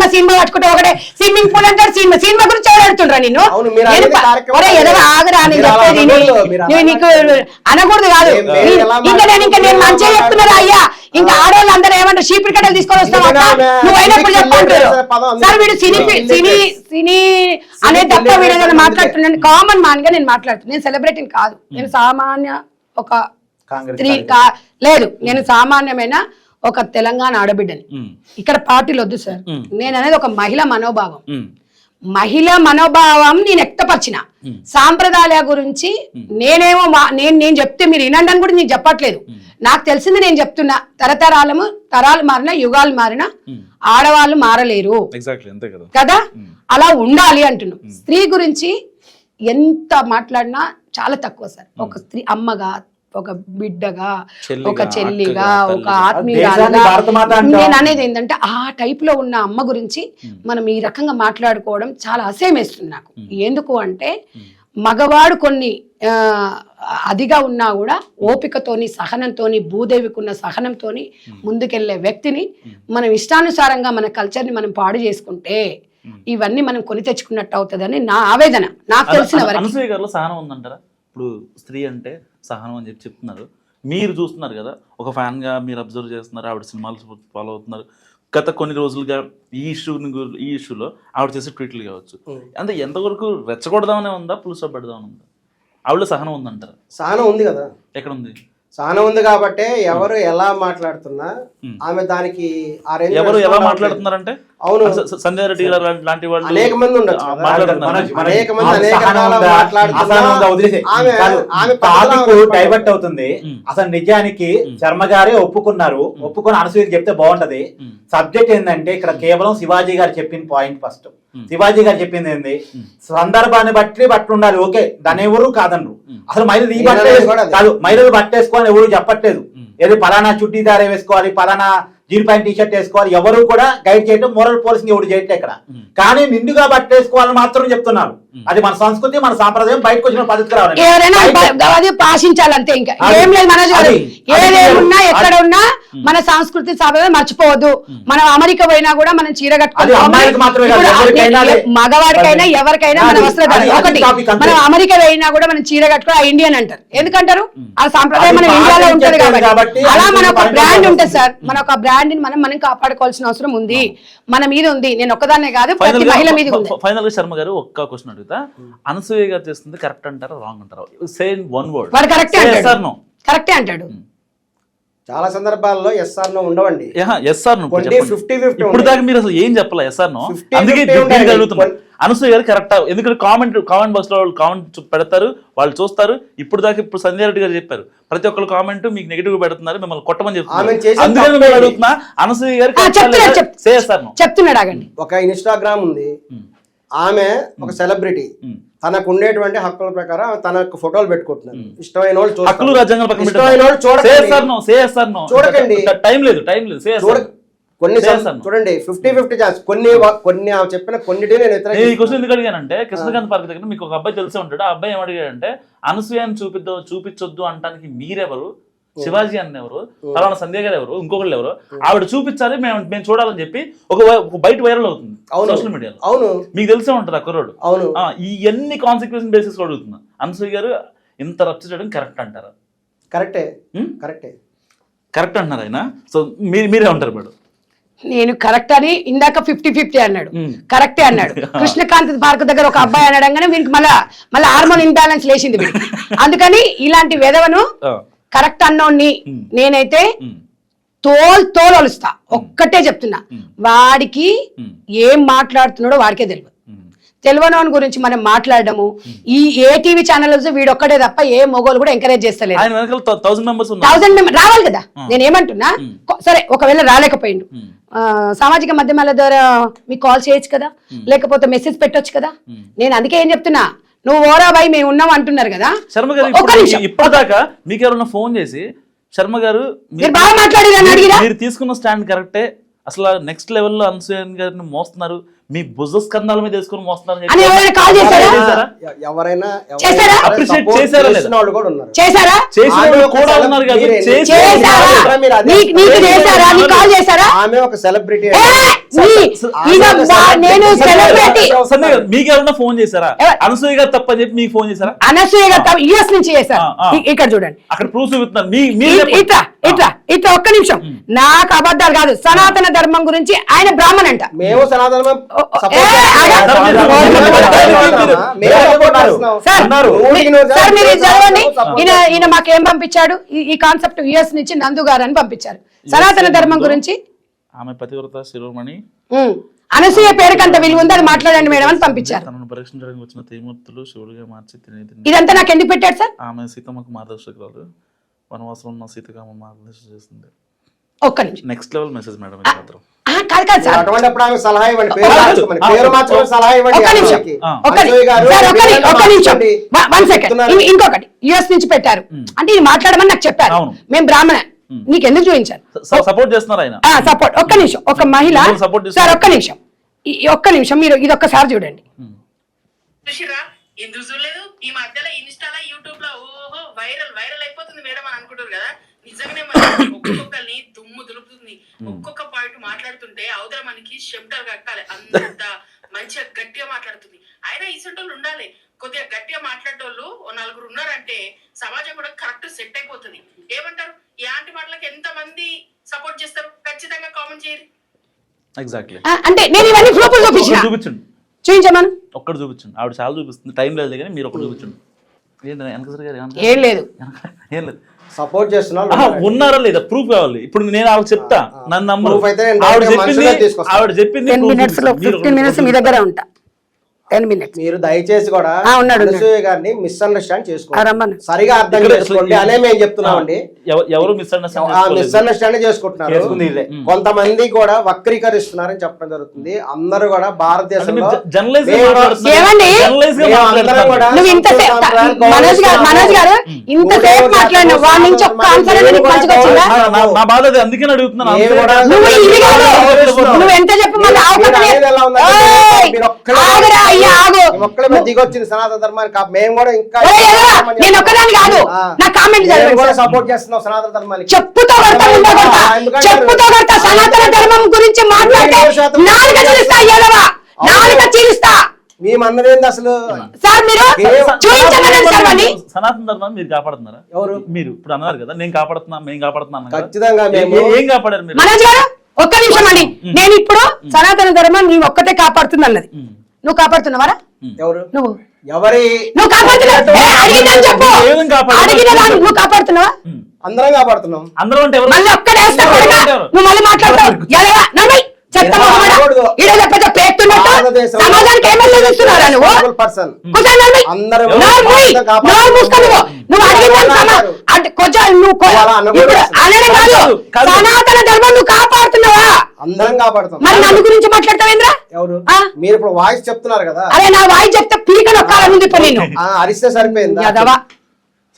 సినిమా పట్టుకుంటే ఒకటే స్విమ్మింగ్ పూల్ అంటారు. సినిమా గురించి ఎవరు నిన్ను ఆగరా నేను చెప్పేది నీకు అనకూడదు కాదు. నేను మంచిగా చెప్తున్నా అయ్యా. ఇంకా ఆడవాళ్ళు అందరూ ఏమంటారు చీపురు కట్టలు తీసుకొని వస్తావు నువ్వు అయినప్పుడు చెప్పంటారు. సార్ వీడు సినీ అనే తప్ప వీడు ఏదైనా మాట్లాడుతున్నాను కామన్ మ్యాన్ గా నేను మాట్లాడుతున్నాను. నేను సెలబ్రిటీని కాదు. నేను సామాన్య ఒక స్త్రీ లేదు. నేను సామాన్యమైన ఒక తెలంగాణ ఆడబిడ్డని. ఇక్కడ పార్టీలు వద్దు సార్. నేను అనేది ఒక మహిళ మనోభావం. మహిళ మనోభావం నేను వ్యక్తపరిచిన సాంప్రదాయాల గురించి నేనేమో నేను చెప్తే మీరు వినండి అని కూడా నేను చెప్పట్లేదు. నాకు తెలిసింది నేను చెప్తున్నా. తరాలు మారినా యుగాలు మారినా ఆడవాళ్ళు మారలేరు కదా. అలా ఉండాలి అంటున్నాం. స్త్రీ గురించి ఎంత మాట్లాడినా చాలా తక్కువ సార్. ఒక స్త్రీ అమ్మగా, ఒక బిడ్డగా, ఒక చెల్లిగా, ఒక ఆత్మీయురాలుగా నేను అనేది ఏంటంటే ఆ టైప్ లో ఉన్న అమ్మ గురించి మనం ఈ రకంగా మాట్లాడుకోవడం చాలా అసహ్యం వేస్తుంది నాకు. ఎందుకు అంటే మగవాడు కొన్ని అదిగా ఉన్నా కూడా ఓపికతోని సహనంతోని భూదేవికున్న సహనంతోని ముందుకెళ్లే వ్యక్తిని మనం ఇష్టానుసారంగా మన కల్చర్ ని మనం పాడు చేసుకుంటే ఇవన్నీ మనం కొని తెచ్చుకున్నట్టు అవుతుందని నా ఆవేదన. నాకు తెలిసిన వరకు ఇప్పుడు స్త్రీ అంటే సహనం అని చెప్తున్నారు. మీరు చూస్తున్నారు కదా, ఒక ఫ్యాన్ గా మీరు అబ్జర్వ్ చేస్తున్నారు. ఆవిడ సినిమాలు ఫాలో అవుతున్నారు. గత కొన్ని రోజులుగా ఈ ఇష్యూలో ఆవిడ చేసే ట్వీట్లు కావచ్చు, అంటే ఎంతవరకు రెచ్చగొడదామనే ఉందా, పులుసు పెడదామని ఉందా? ఆవిడ సహనం ఉందంటారా? సహనం ఉంది కదా. ఎక్కడ ఉంది? సహనం ఉంది కాబట్టి ఎవరు ఎలా మాట్లాడుతున్నా ఆమె దానికి ఎవరు ఎలా మాట్లాడుతున్నారంటే అవును. సంజయ్ రెడ్డి గారు లాంటి వాళ్ళు అనేక మంది ఉండొచ్చు కదా. మాట్లాడుతున్నారు. అనేక మంది అనేక రకాల మాట్లాడుతున్నా ఆమె డైవర్ట్ అవుతుంది. అసలు నిజానికి శర్మ గారే ఒప్పుకున్నారు, ఒప్పుకొని అనసూయకి చెప్తే బాగుంటది. సబ్జెక్ట్ ఏంటంటే ఇక్కడ కేవలం శివాజీ గారు చెప్పిన పాయింట్ ఫస్ట్. శివాజీ గారు చెప్పింది ఏంది, సందర్భాన్ని బట్టి ఉండాలి. ఓకే, దాని ఎవరు కాదన్నారు. అసలు మహిళలు ఈ బట్ట కాదు, మహిళలు బట్టేసుకోవాలని ఎవరు చెప్పట్లేదు. ఏది పలానా చుట్టీదారే వేసుకోవాలి, పలానా జీన్ ప్యాంట్ టీ షర్ట్ వేసుకోవాలి, ఎవరు కూడా గైడ్ చేయడం, మోరల్ పోలీసింగ్ ఎవరు చేయట్లే ఇక్కడ. కానీ నిండుగా బట్టేసుకోవాలని మాత్రం చెప్తున్నారు. అది మన సంస్కృతి, మన సాంప్రదాయం, బయటకు వచ్చిన పద్ధతి రావాలి. ఎవరైనా అది పాటించాలంతే, ఇంకా ఏం లేదు. మనోజ్ గారు ఏదేమున్నా ఎక్కడ ఉన్నా మన సంస్కృతి సాంప్రదాయం మర్చిపోవద్దు. మనం అమెరికా పోయినా కూడా మనం చీర కట్టుకోవాలి, మగవాడికైనా ఎవరికైనా మన వస్త్రధారణ ఒకటి. మనం అమెరికా పోయినా కూడా మనం చీర కట్టుకోవాలి, ఇండియన్ అంటారు. ఎందుకంటారు? ఆ సాంప్రదాయం మన ఇండియాలో ఉంటది కాబట్టి. అలా మన ఒక బ్రాండ్ ఉంటుంది సార్, మన ఒక బ్రాండ్ మనం కాపాడుకోవాల్సిన అవసరం ఉంది, మన మీద ఉంది. నేను ఒక్కదాన్నే కాదు, ప్రతి మహిళ మీద ఉంది. ఫైనల్ గా శర్మ గారు ఒక్క క్వశ్చన్ అడుగుతా, అనసూయ గారు చేస్తుంది కరెక్ట్ అంటారా రాంగ్ అంటారా? Same one word. వాడు కరెక్టే అంటాడు, కరెక్టే అంటాడు. చాలా సందర్భాల్లో ఎస్ఆర్ నో ఉండవండి. ఎస్ఆర్ నో 50-50 ఇప్పుడు దాకా మీరు అసలు ఏం చెప్పాలా ఎస్ఆర్ నో? అందుకే అడుగుతున్నారు అనసూయ గారు కరెక్ట్. ఎందుకంటే కామెంట్ బాక్స్ లో వాళ్ళు కామెంట్ పెడతారు, వాళ్ళు చూస్తారు. ఇప్పుడు దాకా ఇప్పుడు సంజయ్ రెడ్డి గారు చెప్పారు, ప్రతి ఒక్కరు కామెంట్ మీకు నెగిటివ్ పెడుతున్నారు, మిమ్మల్ని కొట్టమని చెప్తున్నారు. అందుకని మేము అడుగుతున్నా అనసూయ గారు చెప్తున్నాడు. ఆగండి, ఒక ఇన్స్టాగ్రామ్ ఉంది, ఆమె ఒక సెలబ్రిటీ, తనకు ఉండేటువంటి హక్కుల ప్రకారం తన ఫోటోలు పెట్టుకుంటున్నారు. ఇష్టమైన వాళ్ళు హక్కులు రాజ్యాంగం పక్కన చూడకండి, టైం లేదు. కొన్ని చూడండి 50-50 ఛాన్స్. కొన్ని ఆమె చెప్పిన కొన్నిటి నేను ఈ క్వశ్చన్ ఎందుకు అడిగానంటే, కృష్ణకాంత్ పార్క్ దగ్గర మీకు ఒక అబ్బాయి తెలిసే ఉంటాడు. ఆ అబ్బాయి ఏమడిగాడంటే, అనసూయని చూపించొద్దు అంటానికి మీరెవరు, శివాజీ అన్న ఎవరు, పలానా సంధ్య గారు ఎవరు, ఇంకొకళ్ళు ఎవరు, ఆవిడ చూపించాలి మేము చూడాలని చెప్పి ఒక బయట వైరల్ అవుతుంది సోషల్ మీడియాలో. అవును, మీకు తెలిసే ఉంటుంది ఆ కుర్రోడు. అవును, ఈ ఎన్ని కాన్సిక్వెన్స్ బేసిస్ అడుగుతున్నా, అనసూయ గారు ఇంత రచ్చ చేయడం కరెక్ట్ అంటారా? కరెక్టే కరెక్ట్ అంటున్నారు ఆయన. సో మీరే ఉంటారు మేడం. నేను కరెక్ట్ అని ఇందాక 50-50 అన్నాడు, కరెక్టే అన్నాడు. కృష్ణకాంత్ పార్క్ దగ్గర ఒక అబ్బాయి అనడంగానే వీరికి మళ్ళీ హార్మోన్ ఇంబ్యాలెన్స్ లేచింది వీడికి. అందుకని ఇలాంటి వెధవను కరెక్ట్ అన్నోడిని నేనైతే తోలుస్తా. ఒక్కటే చెప్తున్నా, వాడికి ఏం మాట్లాడుతున్నాడో వాడికే తెలియని గురించి మనం మాట్లాడము. ఈ ఏ టీవీ ఛానల్ వీడొక్కడే తప్ప ఏ మొగోలు కూడా ఎంకరేజ్ చేస్తలేదు. 1000 మెంబర్స్ రావాలి కదా. నేను ఏమంటున్నా, సరే ఒకవేళ రాలేకపోయిండు, సామాజిక మాధ్యమాల ద్వారా మీకు కాల్ చేయొచ్చు కదా, లేకపోతే మెసేజ్ పెట్టొచ్చు కదా. నేను అందుకే ఏం చెప్తున్నా, నువ్వు ఓరా బాయ్ మేము ఉన్నాం అంటున్నారు కదా. శర్మ గారు ఇప్పటిదాకా మీకు ఎవరన్నా ఫోన్ చేసి, శర్మ గారు మీరు బాగా మాట్లాడారని అడిగిరా, మీరు తీసుకున్న స్టాండ్ కరెక్టే, అసలు నెక్స్ట్ లెవెల్లో అనసూయ గారిని మోస్తున్నారు, మీ భుజ స్కంధాల మీద వేసుకుని మోస్తున్నారు, మీకెవరన్నా ఫోన్ చేశారా? అనసూయ గారు తప్పని చెప్పి మీకు ఫోన్ చేశారా? అనసూయ గారు యూఎస్ నుంచి చేశారు. ఇక్కడ చూడండి, అక్కడ ప్రూఫ్ చూపుతున్నారు. ఇట్లా ఒక్క నిమిషం, నాకు అబద్ధాలు కాదు. సనాతన ధర్మం గురించి ఆయన బ్రాహ్మణ్ అంట. మేము సనాతన ఈయన మాకేం పంపించాడు, ఈ కాన్సెప్ట్ యుఎస్ నుంచి నందు గారు అని పంపించారు. సనాతన ధర్మం గురించి ఆమె పతివ్రత శిరోమణి, అనసూయ పేరుకి అంత విలువ ఉంది, అది మాట్లాడండి మేడం అని పంపించారు. తనను పరీక్షించడానికి వచ్చిన త్రిమూర్తులు శివుడిగా మార్చి ఇదంతా నాకు ఎందుకు పెట్టాడు సార్? ఆమె సీతమ్మకు మార్గదర్శకురాలు, వనవాసం ఉన్న సీతకామ మార్గదర్శనం చేస్తుంది. ఒక్క నిమిషం, నెక్స్ట్ లెవెల్ మెసేజ్ మేడం. కాదు సార్, అటువంటిప్పుడు ఆమె సలహా ఇవ్వండి, పేరు మార్చుకుని సలహా ఇవ్వండి. ఇంకొకటి యుఎస్ నుంచి పెట్టారు అంటే ఇది మాట్లాడమని నాకు చెప్పారు. మేము బ్రాహ్మణ, నీకు ఎందుకు చూపించారు? సపోర్ట్ చేస్తున్నారు ఆయన. సపోర్ట్. ఒక్క నిమిషం, ఒక మహిళ సార్, ఒక్క నిమిషం మీరు ఇది ఒక్కసారి చూడండి. ఎందుకు చూడలేదు? ఈ మధ్యలో ఇన్స్టాలో యూట్యూబ్ లో ఓహో వైరల్ అయిపోతుంది మేడం అని అనుకుంటారు కదా. నిజంగానే ఒక్కొక్కరిని దుమ్ము దులుపుతుంది. ఒక్కొక్క పాయింట్ మాట్లాడుతుంటే అవతల మనకి షెప్టర్ కట్టాలి, అంత మంచిగా గట్టిగా మాట్లాడుతుంది. అయినా ఇసంటోళ్ళు ఉండాలి, కొద్దిగా గట్టిగా మాట్లాడేటోళ్ళు 4 ఉన్నారంటే సమాజం కూడా కరెక్ట్ సెట్ అయిపోతుంది. ఏమంటారు? ఇలాంటి మాటలకు ఎంత మంది సపోర్ట్ చేస్తారు? ఖచ్చితంగా కామెంట్ చేయరు. ఎగ్జాక్ట్లీ. అంటే నేను ఇవన్నీ ప్రూఫ్లు చూపించండి, చూపించమను. ఒక్కడు చూపించండి, ఆవిడ చాలా చూపిస్తుంది, టైం లేదు కానీ మీరు ఒకటి చూపించండి. ఏం లేదు. సపోర్ట్ చేస్తున్న వాళ్ళు ఆహా, ఉన్నారండి. ఉన్నారా లేదా ప్రూఫ్ కావాలి. ఇప్పుడు నేను ఆవిడ చెప్తా, నన్ను నమ్మరు. Proof అయితే నేను ఆవిడ మనుషులే చెప్పింది తీసుకొస్తాను. ఆవిడ చెప్పింది 10 proof minutes లో చూపిస్తాను. మీరు 15 minutes మీ దగ్గర ఉంటా. 10 minutes. మీరు దయచేసి కూడా ఉన్నాడు, అనసూయ గారిని మిస్అండర్స్టాండ్ చేసుకోండి, రమ్మను. సరిగా అర్థం ఇక్కడ చేసుకోండి అనే మేము చెప్తున్నామండి. ఎవరు మిస్అండర్స్టాండ్ మిస్అండర్స్టాండ్ చేసుకుంటున్నారు. చేసుకుంది ఇదే. కొంతమంది కూడా వక్రీకరిస్తున్నారని చెప్పడం జరుగుతుంది. అందరూ కూడా భారతదేశంలో జర్నలిస్ట్ ఏమండి? నువ్వు ఇంతసేపు మనోజ్ గారు ఇంతసేపు మాట్లాడిన వాడి నుంచి ఒక్క ఆన్సర్ అనేది నీకు మంచిగా వచ్చిందా? నా బాధ అది, అందుకని అడుగుతున్నాను. నేను కూడా నువ్వు ఇది కాదు, నువ్వు ఎంత చెప్పు మళ్ళీ ఆగురా అయ్యా ఆగు. దిగొచ్చింది సనాతన ధర్మానికి. మేము కూడా ఇంకా నేను ఒక్కదాన్ని కాదు, నా కామెంట్ కూడా సపోర్ట్ చేస్తున్నాం సనాతన ధర్మానికి. చెప్పుతో కొడతా, చెప్పుతో కొడతా. సనాతన ధర్మం గురించి మాట్లాడితే నాలుక చీలుస్తా, ఎదవా నాలుక చీలుస్తా. మేమన్నదేంది అసలు? సార్ మీరు చూపించగలండి సార్ అని. సనాతన ధర్మాన్ని మీరు కాపాడుతున్నారా? ఎవరు? మీరు ఇప్పుడు అన్నారు కదా, నేను కాపాడుతున్నా, మేము కాపాడుతున్నాం కదా. ఖచ్చితంగా మేము ఏం కాపాడారు మీరు? మనోజ్ గారు ఒక్క నిమిషం అండి. నేను ఇప్పుడు సనాతన ధర్మం నీ ఒక్కతే కాపాడుతుంది అన్నది. నువ్వు కాపాడుతున్నావారా? ఎవరు? నువ్వు ఎవరి నువ్వు కాపాడుతున్నావు? అడిగిన చెప్పు, అడిగిన దాన్ని నువ్వు కాపాడుతున్నావా? అందరం కాపాడుతున్నాం. అందరూ అంటే ఎవరు? మళ్ళీ ఒక్కడేస్తా కొడకా. నువ్వు మళ్ళీ మాట్లాడతావు. ఎదవా నవ్వి చెత్త మొహమడా. ఈడ లేకపోతే పేస్తున్నట్టు సమాజానికి ఏమేమి ఇస్తున్నారా నువ్వు? పర్సన్ కొంచెం నవ్వి. అందరూ నోరు మూయి. నోరు మూసుకో నువ్వు. నువ్వు అడిగిన అంటే కొంచెం నువ్వు ఇప్పుడు అనడం కాదు, సనాతన ధర్మం నువ్వు కాపాడుతున్నావా? అందరం కాపాడుతాం. మరి నన్ను గురించి మాట్లాడతావేంద్రా? ఎవరు? ఆ? మీరు ఇప్పుడు వాయిస్ చెప్తున్నారు కదా, అరే నా వాయి చెప్తే పీక నొక్కాలనుంది ఇప్పుడు నేను. అరిస్తే సరిపోయింది. యాదవా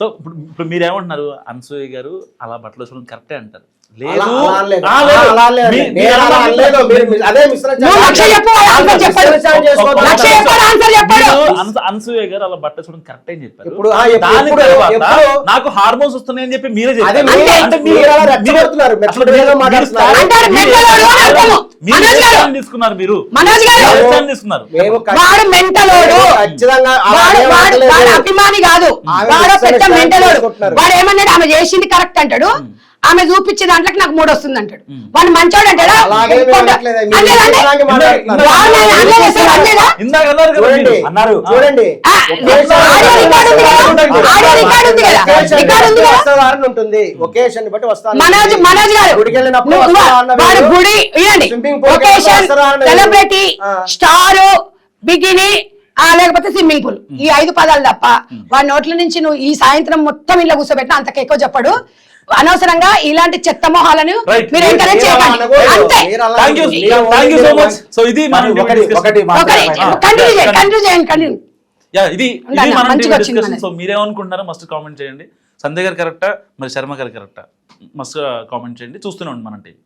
సో ఇప్పుడు మీరేమంటున్నారు? అనసూయ గారు అలా బట్టలు వేసుకోవడం కరెక్టే అంటారు. లేదు అలా అనలేదు. ఆ, లేదు. అలా అనలేదు. నేను అలా అనలేదు. మీరు అదే మిస్టర్ నువ్వు లక్ష చెప్పు, ఆన్సర్ చెప్పాడు. లక్ష చెప్పాడు, ఆన్సర్ చెప్పాడు. అనసూయ గారు అలా బట్టలు వేసుకోవడం కరెక్టే అని చెప్పారు. ఇప్పుడు దాని తర్వాత నాకు హార్మోన్స్ వస్తున్నాయని చెప్పి మీరే అదే చెప్పారు. అంటే మీరు అలా రెచ్చగొడుతున్నారు. మెచ్చగొట్టేలా మాట్లాడుతున్నారు. అంటారు మెంటలోడు అని అర్థము. మనోజ్ గారు, తీసుకున్నారు మీరు మనోజ్ గారు తీసుకున్నారు. మేము వాడు మెంటలోడు, ఖచ్చితంగా వాడు అభిమాని కాదు, వాడు పెద్ద మెంటలోడు. వాడు ఏమన్నాడు? ఆమె చేసింది కరెక్ట్ అంటాడు, ఆమె చూపించే దాంట్లోకి నాకు 3 వస్తుంది అంటాడు. వాడు మంచోడు అంటాడా? అలాగే మేము అనట్లేదు. మీరు ఇలాగే మాట్లాడుతున్నారు. ఇందాక అన్నారు కదా చూడండి, మీరు. అన్నారు. చూడండి వస్త్రధారణ ఉంటుంది. ఒకేషన్ బట్టి వస్తాను. మనోజ్ గారు గుడికి వెళ్ళినప్పుడు వాడు గుడి ఇవ్వండి, ఒకేషన్, సెలబ్రిటీ, స్టార్, బిగిని లేకపోతే స్విమ్మింగ్ పూల్, ఈ 5 పదాలు తప్ప వాడి నోట్ల నుంచి నువ్వు ఈ సాయంత్రం మొత్తం ఇలా కూర్చోబెట్టినా అంతకు ఎక్కువ చెప్పడు. అనవసరంగా ఇలాంటి చెత్త మొహాలను Right. మీరు ఎంకరేజ్ చేయకండి. అంతే. Thank you so much. So ఇది మన ఒకటి కంటిన్యూ చేయండి. ఇది ఉండాలి, మన మంచిగా వచ్చింది డిస్కషన్. మనది. సో మీరేమనుకుంటున్నారో మస్ట్ కామెంట్ చేయండి. సంజయ్ గారు కరెక్టా, మరి శర్మ గారు కరెక్టా, మస్ట్ కామెంట్ చేయండి. చూస్తూనే ఉండండి మన టీవీ.